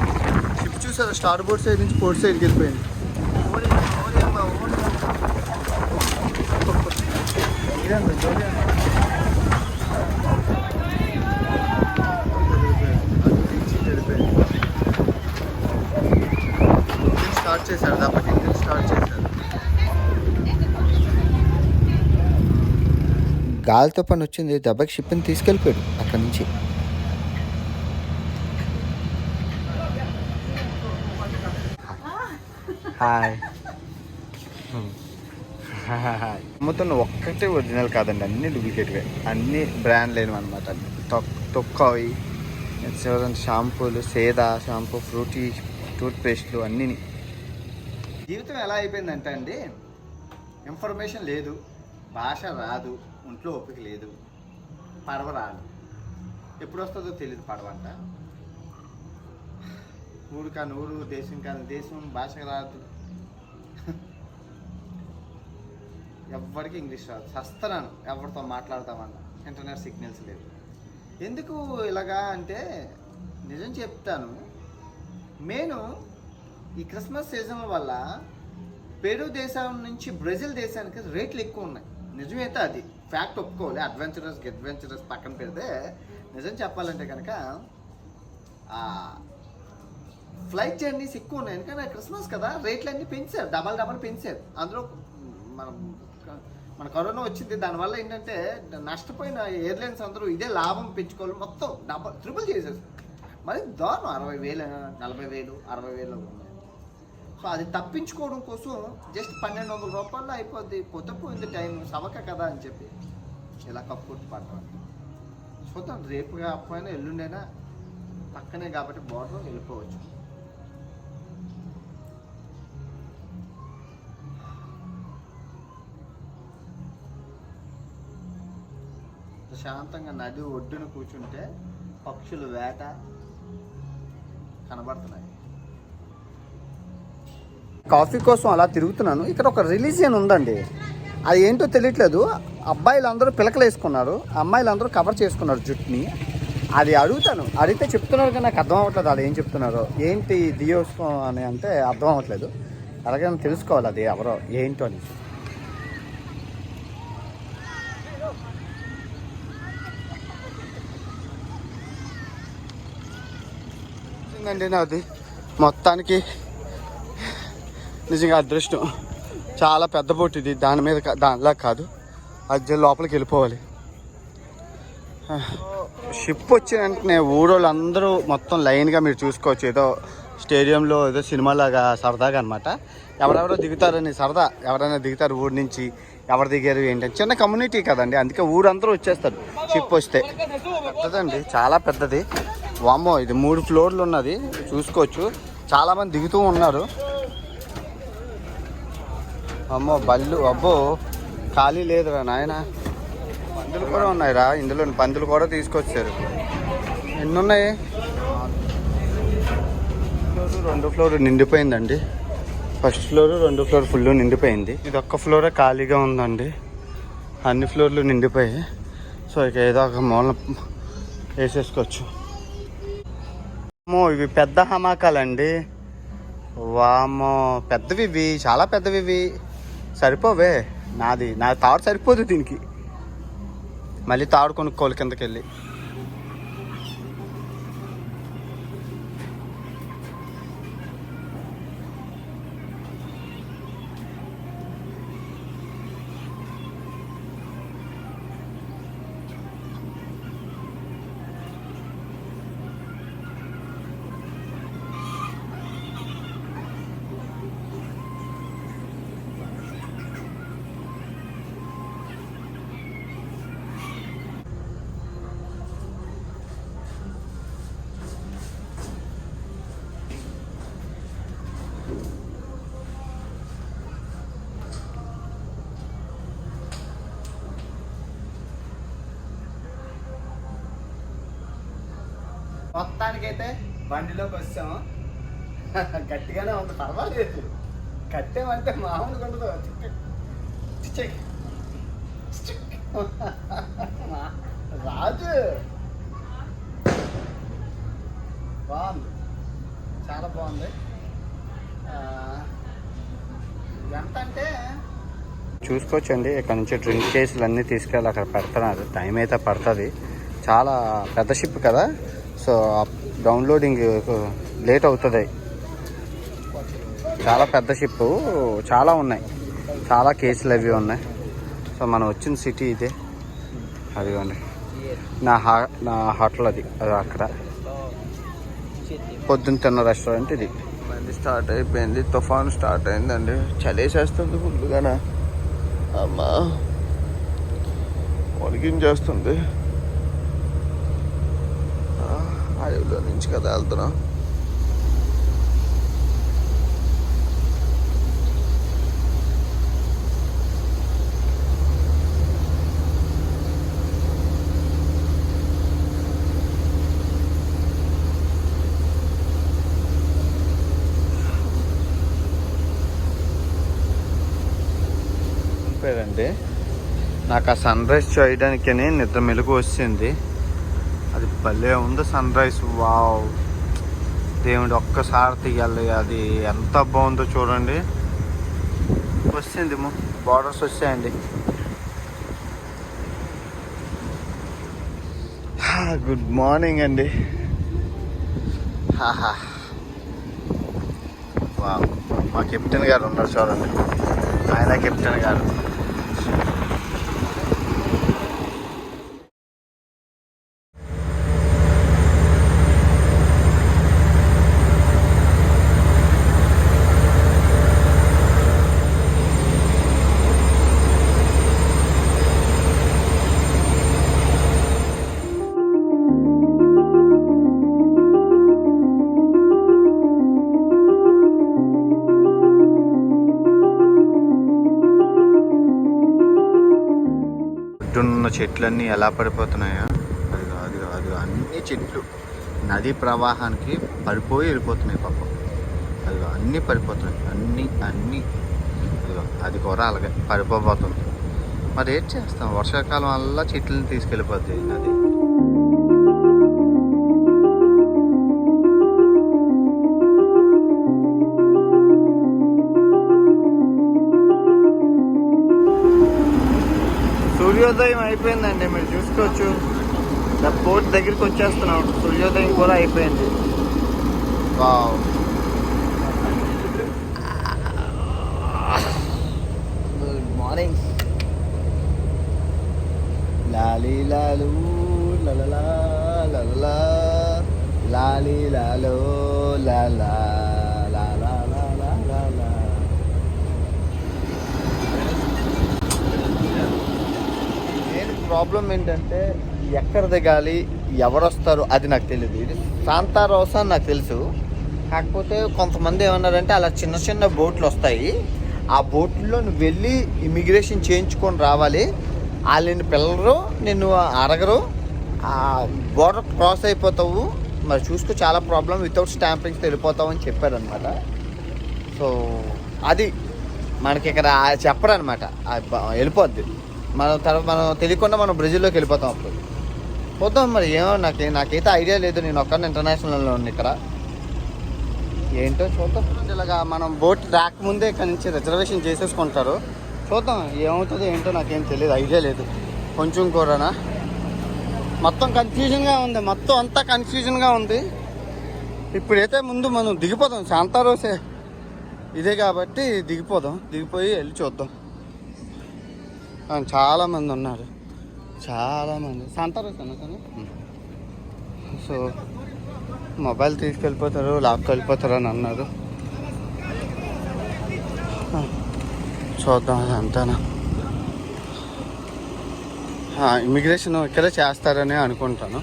షిప్ చూసారు, స్టార్ బోర్డ్ సైడ్ నుంచి పోర్ట్ సైడ్కి వెళ్ళిపోయింది. స్టార్ట్ చేశారు, దాపటి ఇంజిన్ స్టార్ట్ చేశారు. గాలితో పని వచ్చింది, దెబ్బకి షిప్ని తీసుకెళ్ళిపోయాడు అక్కడి నుంచి. హాయ్. అమ్ముతున్న ఒక్కటే ఒరిజినల్ కాదండి, అన్ని డూప్లికేట్వే, అన్ని బ్రాండ్ లేనివి అనమాట. తొక్కవి షాంపూలు, సేదా షాంపూ, ఫ్రూటీ టూత్పేస్ట్లు అన్నీ. జీవితం ఎలా అయిపోయిందంటే అండి, ఇన్ఫర్మేషన్ లేదు, భాష రాదు, ఒంట్లో ఓపిక లేదు, పడవ రాదు. ఎప్పుడు వస్తుందో తెలియదు పడవంట. ఊరు కాని ఊరు, దేశం కాని దేశం, భాష రాదు, ఎవరికి ఇంగ్లీష్ రాదు. సస్తున్నాను ఎవరితో మాట్లాడతామన్నా, ఇంటర్నెట్ సిగ్నల్స్ లేవు. ఎందుకు ఇలాగా అంటే నిజం చెప్తాను, మెయిన్ ఈ క్రిస్మస్ సీజన్ వల్ల పెరు దేశం నుంచి బ్రెజిల్ దేశానికి రేట్లు ఎక్కువ ఉన్నాయి. నిజమైతే అది ఫ్యాక్ట్ ఒప్పుకోవాలి. అడ్వెంచరస్ పక్కన పెడితే నిజం చెప్పాలంటే కనుక ఫ్లైట్ జర్నీస్ ఎక్కువ ఉన్నాయి. ఎందుకంటే క్రిస్మస్ కదా, రేట్లు అన్నీ పెంచారు, డబల్ పెంచారు. అందులో మన కరోనా వచ్చింది, దానివల్ల ఏంటంటే నష్టపోయిన ఎయిర్లైన్స్ అందరూ ఇదే లాభం పెంచుకోవాలి, మొత్తం ట్రిపుల్ చేసేసారు. మరి దారుణం, 60,000, 40,000, 60,000 ఉన్నాయి. సో అది తప్పించుకోవడం కోసం జస్ట్ 1,200 రూపాయలు అయిపోద్ది, పోయింది టైం, సవక కదా అని చెప్పి ఇలా కప్పుకొట్టి పడ్డాం. చూద్దాం, రేపు కాకపోయినా ఎల్లుండైనా పక్కనే కాబట్టి బోర్డర్ వెళ్ళిపోవచ్చు. ప్రశాంతంగా నది ఒడ్డున కూర్చుంటే పక్షులు వేట కనబడుతున్నాయి. కాఫీ కోసం అలా తిరుగుతున్నాను. ఇక్కడ ఒక రిలీజియన్ ఉందండి, అది ఏంటో తెలియట్లేదు. అబ్బాయిలు అందరూ పిలకలు వేసుకున్నారు, అమ్మాయిలు అందరూ కవర్ చేసుకున్నారు జుట్టుని. అది అడిగితే చెప్తున్నారు కానీ నాకు అర్థం అవ్వట్లేదు వాళ్ళు ఏం చెప్తున్నారో. ఏంటి దియోత్సవం అని అంటే అర్థం అవ్వట్లేదు. అలాగే తెలుసుకోవాలి అది ఎవరో ఏంటో అని. అండి నాది మొత్తానికి నిజంగా అదృష్టం. చాలా పెద్ద బోట్ ఇది, దానిలా కాదు, అది లోపలికి వెళ్ళిపోవాలి. షిప్ వచ్చిన వెంటనే ఊరోళ్ళందరూ మొత్తం లైన్గా మీరు చూసుకోవచ్చు. ఏదో స్టేడియంలో ఏదో సినిమాలాగా సరదాగా అనమాట. ఎవరెవరో దిగుతారని సరదా, ఎవరైనా దిగుతారు ఊరి నుంచి, ఎవరు దిగారు ఏంటంటే చిన్న కమ్యూనిటీ కదండి, అందుకే ఊరందరూ వచ్చేస్తారు షిప్ వస్తే. పెద్దదండి, చాలా పెద్దది. వామ్మో, ఇది 3 ఫ్లోర్లు ఉన్నది, చూసుకోవచ్చు. చాలామంది దిగుతూ ఉన్నారు. అమ్మో బళ్ళు, అబ్బో ఖాళీ లేదురా నాయన. పందులు కూడా ఉన్నాయిరా ఇందులో, పందులు కూడా తీసుకొచ్చారు. ఎన్ని ఉన్నాయి? 2 ఫ్లోర్ నిండిపోయిందండి. ఫస్ట్ ఫ్లోర్ 2 ఫ్లోర్ ఫుల్ నిండిపోయింది. ఇది ఒక్క ఫ్లోరే ఖాళీగా ఉందండి, అన్ని ఫ్లోర్లు నిండిపోయాయి. సో ఇక ఏదో ఒక మూల వేసేసుకోవచ్చు. ఇవి పెద్ద హమాకాలండి. వామ్మో పెద్దవి ఇవి, చాలా పెద్దవి ఇవి. సరిపోవే, నా తాడు సరిపోదు దీనికి. మళ్ళీ తాడు కొనుక్కోవాలి కిందకి వెళ్ళి. మొత్తానికైతే బండిలోకి వచ్చాము. గట్టిగానే ఉంది, పర్వాలేదు. కట్టేమంటే మామూలుగా ఉండదు. రాజు బాగుంది, చాలా బాగుంది. ఎంత అంటే చూసుకోవచ్చండి, ఇక్కడ నుంచి డ్రింక్ కేసులు అన్నీ తీసుకెళ్ళి అక్కడ పెడుతున్నారు. టైం అయితే పడుతుంది, చాలా పెద్ద షిప్ కదా, సో డౌన్లోడింగ్ లేట్ అవుతుంది. చాలా పెద్ద షిప్, చాలా ఉన్నాయి, చాలా కేసులు అవి ఉన్నాయి. సో మనం వచ్చిన సిటీ ఇదే, అదిగోండి నా హోటల్ అది అక్కడ పొద్దున్న తిన్న రెస్టారెంట్ ఇది. బండి స్టార్ట్ అయిపోయింది, తుఫాను స్టార్ట్ అయిందండి. చలేసేస్తుంది ఫుల్గానా, అమ్మా వణికించేస్తుంది. అడవిలో నుంచి కదా వెళ్తున్నాం. పేరండి నాకు ఆ సన్ రైజ్ చేయడానికి నిద్ర మెలుగు వచ్చింది. అది భలే ఉంది సన్ రైజ్, వావ్ దేవుడు ఒక్కసారి తీయాలి, అది ఎంత బాగుందో చూడండి. వచ్చింది బార్డర్స్ వచ్చాయండి. గుడ్ మార్నింగ్ అండి. వావ్, మా కెప్టెన్ గారు ఉన్నారు చూడండి, ఆయన కెప్టెన్ గారు. చుట్టూన్న చెట్లన్నీ ఎలా పడిపోతున్నాయో, అది అన్ని చెట్లు నదీ ప్రవాహానికి పడిపోయి వెళ్ళిపోతున్నాయి పాపం. అది అన్నీ పడిపోతున్నాయి, అన్నీ అదిగో అది కూడా అలాగే పడిపోబోతుంది. మరి ఏం చేస్తాం, వర్షాకాలం వల్ల చెట్లను తీసుకెళ్ళిపోద్ది నది. సూర్యోదయం అయిపోయిందండి, మీరు చూసుకోవచ్చు. బోట్ దగ్గరికి వచ్చేస్తున్నాం, సూర్యోదయం కూడా అయిపోయింది. Wow, good morning. లాలీ లాలు లలలా లలలా, లాలీ లాలో లలా లాలా లాలా లాలా. ప్రాబ్లం ఏంటంటే ఎక్కడ దిగాలి, ఎవరు వస్తారు అది నాకు తెలియదు. ఇది శాంతా రోసా అని నాకు తెలుసు, కాకపోతే కొంతమంది ఏమన్నారంటే అలా చిన్న చిన్న బోట్లు వస్తాయి, ఆ బోట్లో నువ్వు వెళ్ళి ఇమిగ్రేషన్ చేయించుకొని రావాలి, వాళ్ళని పిల్లరు నిన్ను అడగరు, ఆ బోర్డర్ క్రాస్ అయిపోతావు, మరి చూసుకో చాలా ప్రాబ్లం, వితౌట్ స్టాంపింగ్స్ వెళ్ళిపోతావు అని చెప్పారనమాట. సో అది మనకి ఇక్కడ చెప్పరనమాట, వెళ్ళిపోద్ది. మనం తెలియకుండా మనం బ్రెజిల్లోకి వెళ్ళిపోతాం. అప్పుడు పోతాం, మరి ఏమో నాకైతే ఐడియా లేదు, నేను ఒక్కరిని ఇంటర్నేషనల్లో ఉంది ఇక్కడ, ఏంటో చూద్దాం. ఇలాగా మనం బోట్ రాకముందే ఇక్కడ నుంచి రిజర్వేషన్ చేసేసుకుంటారు, చూద్దాం ఏమవుతుందో ఏంటో నాకేం తెలియదు, ఐడియా లేదు కొంచెం కూడానా. మొత్తం కన్ఫ్యూజన్గా ఉంది, మొత్తం అంతా కన్ఫ్యూజన్గా ఉంది. ఇప్పుడైతే ముందు మనం దిగిపోదాం, శాంతా రోసే ఇదే కాబట్టి దిగిపోయి వెళ్ళి చూద్దాం. చాలామంది ఉన్నారు, చాలామంది శాంతా రోసే కానీ. సో మొబైల్ తీసుకెళ్ళిపోతారు, లాక్కెళ్ళిపోతారు అని అన్నారు. చూద్దాం అంతానా. ఇమిగ్రేషన్ ఇక్కడే చేస్తారని అనుకుంటాను,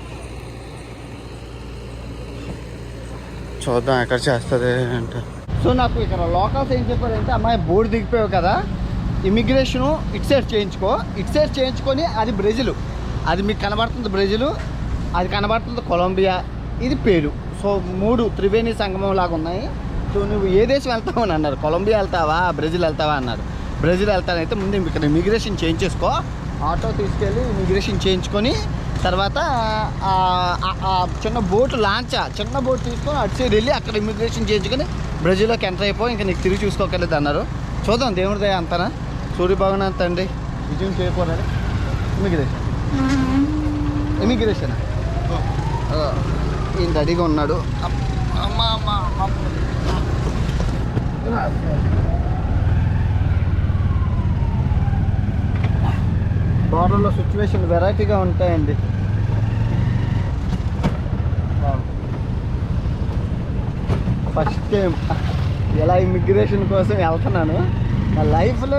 చూద్దాం ఎక్కడ చేస్తుంది అంటే. సో నాకు ఇక్కడ లోకల్స్ ఏం చెప్పారంటే, అమ్మాయి బోర్డు దిగిపోయావు కదా, ఇమిగ్రేషను ఇటు సైడ్ చేయించుకొని అది బ్రెజిల్, అది మీకు కనబడుతుంది బ్రెజిల్, అది కనబడుతుంది కొలంబియా, ఇది పేరు. సో 3 త్రివేణి సంగమం లాగా ఉన్నాయి. సో నువ్వు ఏ దేశం వెళ్తావు అని అన్నారు, కొలంబియా వెళ్తావా బ్రెజిల్ వెళ్తావా అన్నారు. బ్రెజిల్ వెళ్తానైతే ముందు ఇక్కడ ఇమిగ్రేషన్ చేయించేసుకో, ఆటో తీసుకెళ్ళి ఇమిగ్రేషన్ చేయించుకొని తర్వాత ఆ చిన్న బోట్ చిన్న బోట్ తీసుకొని అటు సైడ్ వెళ్ళి అక్కడ ఇమిగ్రేషన్ చేయించుకొని బ్రెజిల్లోకి ఎంటర్ అయిపో, ఇంకా నీకు తిరిగి చూసుకోకర్లేదు అన్నారు. చూద్దాం దేవుడి దయ అంతనా. సూర్యభగవాన్ తండ్రి విజయం చేయకూడదు. ఇమిగ్రేషన్ ఈయన రెడీగా ఉన్నాడు. బార్డర్లో సిచ్యువేషన్ వెరైటీగా ఉంటాయండి. ఫస్ట్ టైం ఎలా ఇమిగ్రేషన్ కోసం వెళ్తున్నాను నా లైఫ్లో.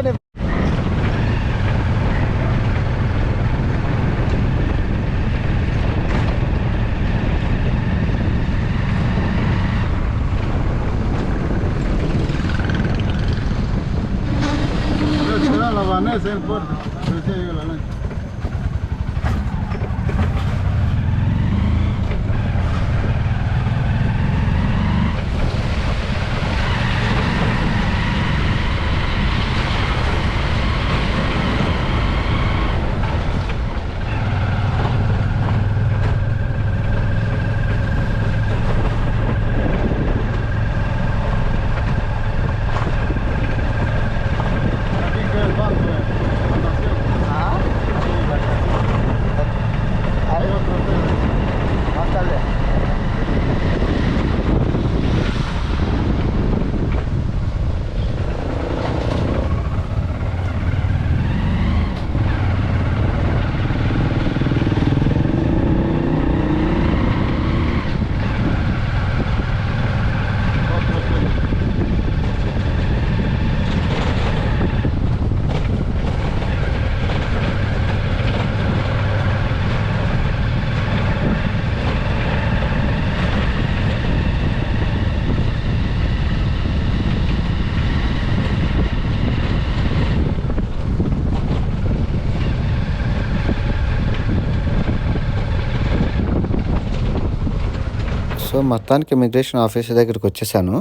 సో మొత్తానికి ఇమిగ్రేషన్ ఆఫీసర్ దగ్గరికి వచ్చేసాను.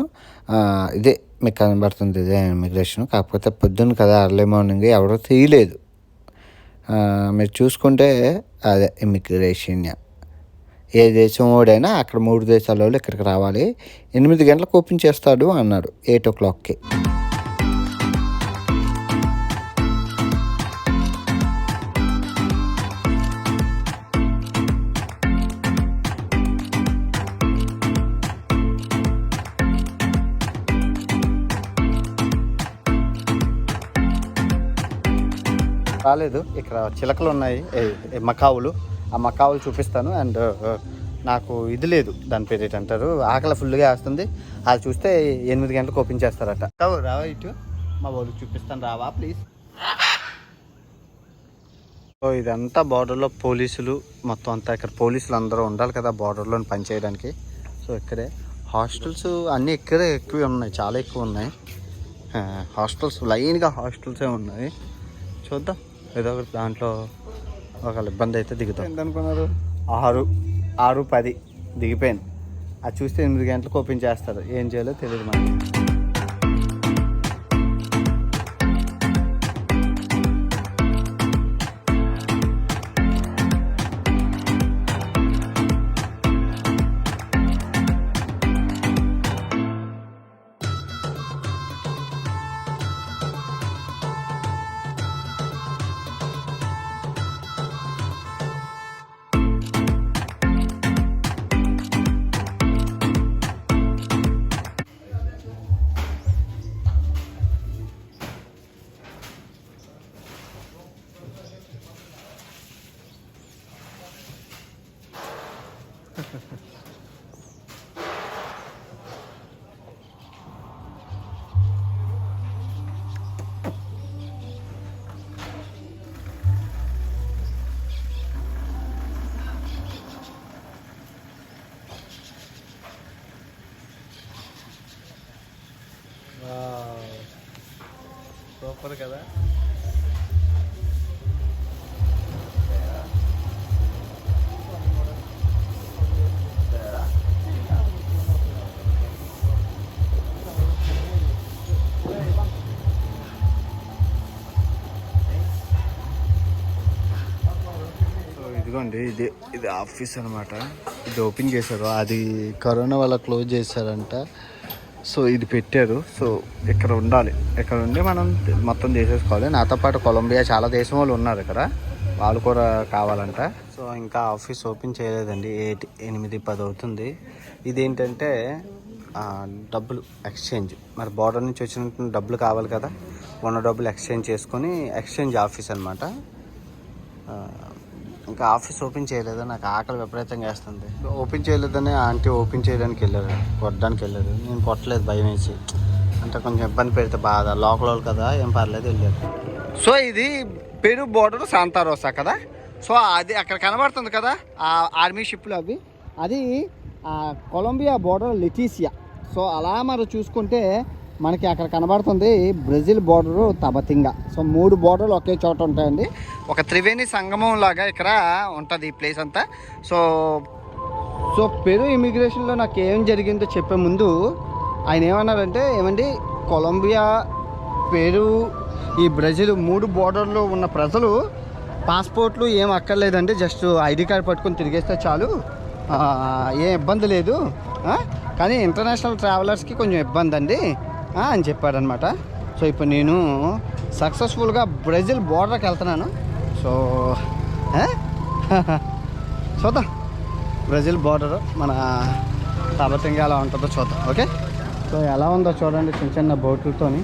ఇదే మీకు కనబడుతుంది, ఇదే ఇమిగ్రేషన్. కాకపోతే పొద్దున్న కదా, అర్లీ మార్నింగ్ ఎవరో తీయలేదు. మీరు చూసుకుంటే అదే ఇమిగ్రేషన్. ఏ దేశం వాడైనా అక్కడ 3 దేశాల వాళ్ళు ఇక్కడికి రావాలి. 8 గంటలకు ఓపెన్ చేస్తాడు అన్నాడు, 8 o'clockకి. రాలేదు. ఇక్కడ చిలకలు ఉన్నాయి, మకావులు. ఆ మకావులు చూపిస్తాను. అండ్ నాకు ఇది లేదు, దాని పేరు ఏంటంటారు, ఆకలి ఫుల్గా వేస్తుంది. అది చూస్తే 8 గంటలకు ఓపెన్ చేస్తారట. రావా ఇటు, మా వాళ్ళకి చూపిస్తాను, రావా ప్లీజ్. సో ఇదంతా బార్డర్లో పోలీసులు మొత్తం అంతా. ఇక్కడ పోలీసులు అందరూ ఉండాలి కదా బార్డర్లో పనిచేయడానికి. సో ఇక్కడే హాస్టల్స్ అన్నీ ఇక్కడే ఎక్కువ ఉన్నాయి, చాలా ఎక్కువ ఉన్నాయి హాస్టల్స్. లైన్గా హాస్టల్సే ఉన్నాయి. చూద్దాం, ఏదో ఒకటి దాంట్లో ఒకళ్ళ ఇబ్బంది అయితే దిగుతాం. ఏంటనుకున్నారు, 6:10 దిగిపోయాను. అది చూస్తే 8 గంటలకు ఓపెన్ చేస్తారు. ఏం చేయాలో తెలియదు మనకి. సూపర్ కదా. ఇదిగోండి ఇది ఆఫీస్ అనమాట. ఇది ఓపెన్ చేశారు, అది కరోనా వల్ల క్లోజ్ చేశారంట. సో ఇది పెట్టారు. సో ఇక్కడ ఉండాలి, ఇక్కడ ఉండి మనం మొత్తం చేసేసుకోవాలి. నాతో పాటు కొలంబియా చాలా దేశం వాళ్ళు ఉన్నారు ఇక్కడ, వాళ్ళు కూడా కావాలంట. సో ఇంకా ఆఫీస్ ఓపెన్ చేయలేదండి, 8-10 అవుతుంది. ఇదేంటంటే డబ్బులు ఎక్స్చేంజ్, మరి బార్డర్ నుంచి వచ్చిన డబ్బులు కావాలి కదా, ఉన్న డబ్బులు ఎక్స్చేంజ్ చేసుకొని ఎక్స్చేంజ్ ఆఫీస్ అనమాట. ఇంకా ఆఫీస్ ఓపెన్ చేయలేదు, నాకు ఆకలి విపరీతంగా వేస్తుంది. ఓపెన్ చేయలేదని ఆంటీ ఓపెన్ చేయడానికి వెళ్ళారు, కొట్టడానికి వెళ్ళారు. నేను కొట్టలేదు, భయం వేసి, అంటే కొంచెం ఇబ్బంది పెడితే బాధ, లోకల్ వాళ్ళు కదా, ఏం పర్లేదు, వెళ్ళారు. సో ఇది పెరు బోర్డర్ శాంతా రోసా కదా. సో అది అక్కడ కనబడుతుంది కదా ఆ ఆర్మీ షిప్లు అవి, అది కొలంబియా బోర్డర్ లెటీసియా. సో అలా మనం చూసుకుంటే మనకి అక్కడ కనబడుతుంది బ్రెజిల్ బోర్డరు తబతింగా. సో 3 బోర్డర్లు ఒకే చోట ఉంటాయండి, ఒక త్రివేణి సంగమం లాగా ఇక్కడ ఉంటుంది ఈ ప్లేస్ అంతా. సో పెరు ఇమిగ్రేషన్లో నాకు ఏం జరిగిందో చెప్పే ముందు ఆయన ఏమన్నారంటే, ఏమండి కొలంబియా, పెరు, ఈ బ్రెజిల్ 3 బోర్డర్లో ఉన్న ప్రజలు పాస్పోర్ట్లు ఏం అక్కర్లేదండి, జస్ట్ ఐడి కార్డ్ పట్టుకొని తిరిగేస్తే చాలు, ఏం ఇబ్బంది లేదు, కానీ ఇంటర్నేషనల్ ట్రావెలర్స్కి కొంచెం ఇబ్బంది అండి అని చెప్పారనమాట. సో ఇప్పుడు నేను సక్సెస్ఫుల్గా బ్రెజిల్ బోర్డర్కి వెళ్తున్నాను. సో చూద్దాం బ్రెజిల్ బోర్డర్ మన తబతింగా ఎలా ఉంటుందో చూద్దాం. ఓకే, సో ఎలా ఉందో చూడండి, చిన్న చిన్న బోట్లతోని.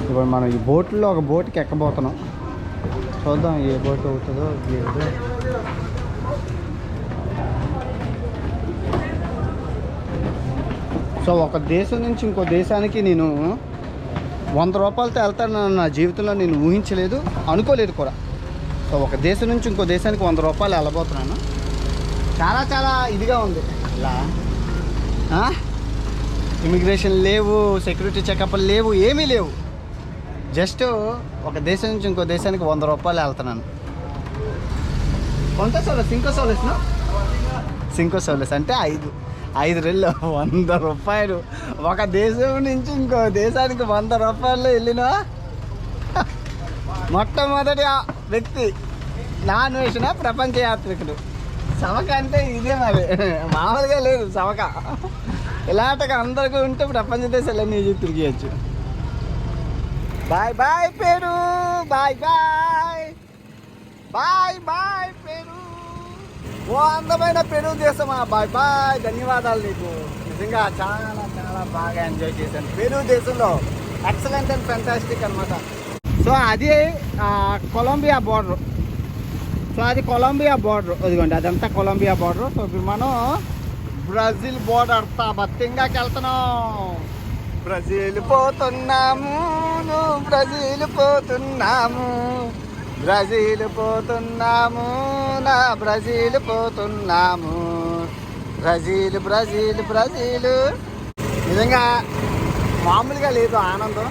ఇప్పుడు మనం ఈ బోట్లో ఒక బోట్కి ఎక్కబోతున్నాం, చూద్దాం ఏ బోట్ అవుతుందో లేదు. సో ఒక దేశం నుంచి ఇంకో దేశానికి నేను 100 రూపాయలతో వెళ్తానని నా జీవితంలో నేను ఊహించలేదు, అనుకోలేదు కూడా. సో ఒక దేశం నుంచి ఇంకో దేశానికి 100 రూపాయలు వెళ్ళబోతున్నాను. చాలా చాలా ఇదిగా ఉంది. ఇలా ఇమిగ్రేషన్ లేవు, సెక్యూరిటీ చెకప్లు లేవు, ఏమీ లేవు. జస్ట్ ఒక దేశం నుంచి ఇంకో దేశానికి 100 రూపాయలు వెళ్తున్నాను. కొంత సోలెస్, ఇంకో సోలెస్ను, సింకో సోలెస్ అంటే 5 రెళ్ళు 100 రూపాయలు. ఒక దేశం నుంచి ఇంకో దేశానికి 100 రూపాయలు వెళ్ళిన మొట్టమొదటి వ్యక్తి నా అన్వేషణ ప్రపంచ యాత్రికుడు. సవక అంటే ఇదే మరి, మామూలుగా లేదు సవక. ఇలాంటిగా అందరికీ ఉంటే ప్రపంచ దేశాలన్నీ తిరిగేయచ్చు. Bye bye Peru, bye bye, bye bye Peru. ఓ అందమైన పెరు దేశమా, బాయ్ బాయ్, ధన్యవాదాలు నీకు. నిజంగా చాలా చాలా బాగా ఎంజాయ్ చేశాను పెరు దేశంలో. ఎక్సలెంట్ అండ్ ఫెంటాస్టిక్ అనమాట. సో అది కొలంబియా బోర్డర్. సో అది కొలంబియా బోర్డర్, అదిగోండి అదంతా కొలంబియా బోర్డర్. సో ఇప్పుడు మనం బ్రెజిల్ బోర్డర్ తబతింగాకి వెళ్తున్నాం. బ్రెజిల్ పోతున్నాము, బ్రెజిల్ పోతున్నాము, బ్రెజిల్ పోతున్నాము, నా బ్రెజిల్ పోతున్నాము, బ్రెజిల్ బ్రెజిల్ బ్రెజిల్. నిజంగా మామూలుగా లేదు ఆనందం.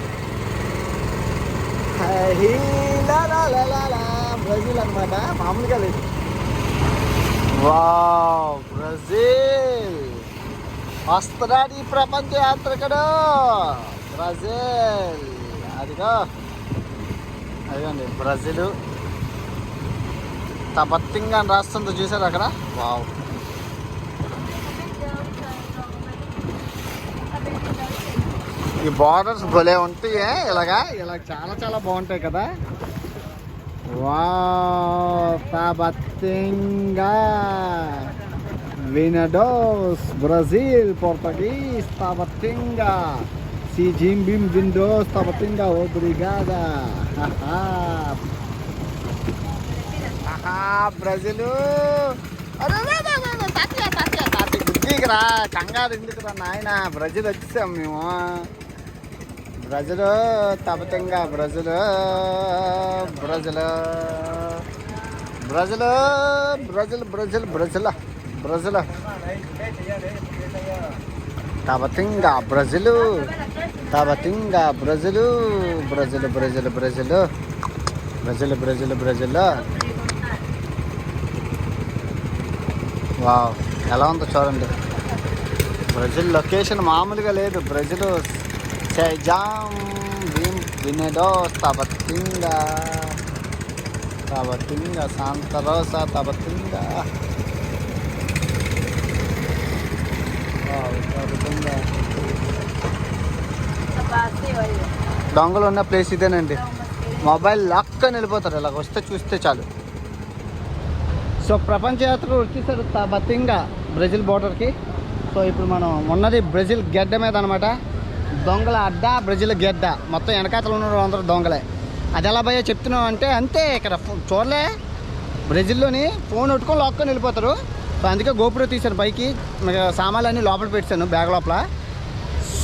బ్రెజిల్ అనమాట, మామూలుగా లేదు. వావ్, బ్రెజిల్ వస్తున్నాడు ఈ ప్రపంచ యాత్రికుడు, బ్రెజిల్. అదిగోండి బ్రెజిల్ తబతింగా అని రాస్తుందో చూసారు అక్కడ. వావ్, ఈ బార్డర్స్ భలే ఉంటాయి, ఇలా చాలా చాలా బాగుంటాయి కదా. Wow, Tabatinga, Venados, Brasil, Português, Tabatinga. Si Jim Bim Vindos, Tabatinga, obrigada. Brasil. తాతి బుద్ధికి రా, కంగారు ఎందుకు రా నాయన. బ్రెజిల్ వచ్చేసాం మేము. Brazil Tabatinga, Brazil Brazil Brazil Brazil Brazil Brazil Brazil Tabatinga, Brazil Tabatinga, Brazil Brazil Brazil Brazil Brazil Brazil Brazil. Wow, ఎలా ఉందో చూడండి. బ్రెజిల్ లొకేషన్ మామూలుగా లేదు. బ్రెజిల్ సైజాం వినెడోస్ Tabatinga. Tabatinga, Santa Rosa, Tabatinga. Wow, Tabatinga. దొంగలు ఉన్న ప్లేస్ ఇదేనండి. మొబైల్ లాక్ అని వెళ్ళిపోతారు ఇలాగ వస్తే చూస్తే చాలు. సో ప్రపంచ యాత్ర వచ్చేసారు తబతింగా బ్రెజిల్ బోర్డర్కి. సో ఇప్పుడు మనం ఉన్నది బ్రెజిల్ గెడ్డ మీద అనమాట. దొంగల అడ్డా బ్రెజిల్ గెడ్డ, మొత్తం వెనకాతలు ఉన్న అందరూ దొంగలే. అది ఎలా భయ్యా చెప్తున్నాం అంటే అంతే, ఇక్కడ చూడలే బ్రెజిల్లోని ఫోన్ పెట్టుకొని లాక్కొని వెళ్ళిపోతారు. సో అందుకే గోపురం తీశాను పైకి, సామాన్లన్నీ లోపల పెట్టాను బ్యాగ్ లోపల.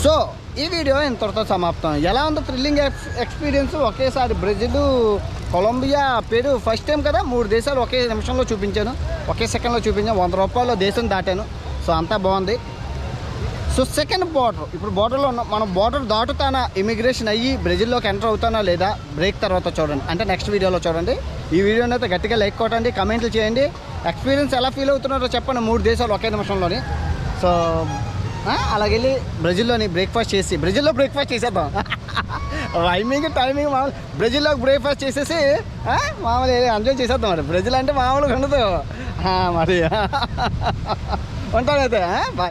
సో ఈ వీడియో ఇంతటితో సమాప్తం. ఎలా ఉందో థ్రిల్లింగ్ ఎక్స్పీరియన్స్. ఒకేసారి Brazil, Colombia, Peru first time కదా, 3 దేశాలు ఒకే నిమిషంలో చూపించాను, ఒకే సెకండ్లో చూపించాను. 100 రూపాయలు దేశం దాటాను. సో అంతా బాగుంది. సో సెకండ్ బార్డర్, ఇప్పుడు బార్డర్లో ఉన్న మనం బార్డర్ దాటుతానా, ఇమిగ్రేషన్ అయ్యి బ్రెజిల్లోకి ఎంటర్ అవుతానా లేదా బ్రేక్ తర్వాత చూడండి, అంటే నెక్స్ట్ వీడియోలో చూడండి. ఈ వీడియోని అయితే గట్టిగా లైక్ కొట్టండి, కమెంట్లు చేయండి, ఎక్స్పీరియన్స్ ఎలా ఫీల్ అవుతున్నారో చెప్పండి. 3 దేశాలు ఒకే నిమిషంలోని. సో అలాగెళ్ళి బ్రెజిల్లోని బ్రేక్ఫాస్ట్ చేసి, బ్రెజిల్లో బ్రేక్ఫాస్ట్ చేసేద్దాం. టైమింగ్ మామూలు బ్రెజిల్లోకి బ్రేక్ఫాస్ట్ చేసేసి మామూలు ఎంజాయ్ చేసేద్దాం. మరి బ్రెజిల్ అంటే మామూలుగా ఉండదు మరి. ఉంటానైతే బాయ్.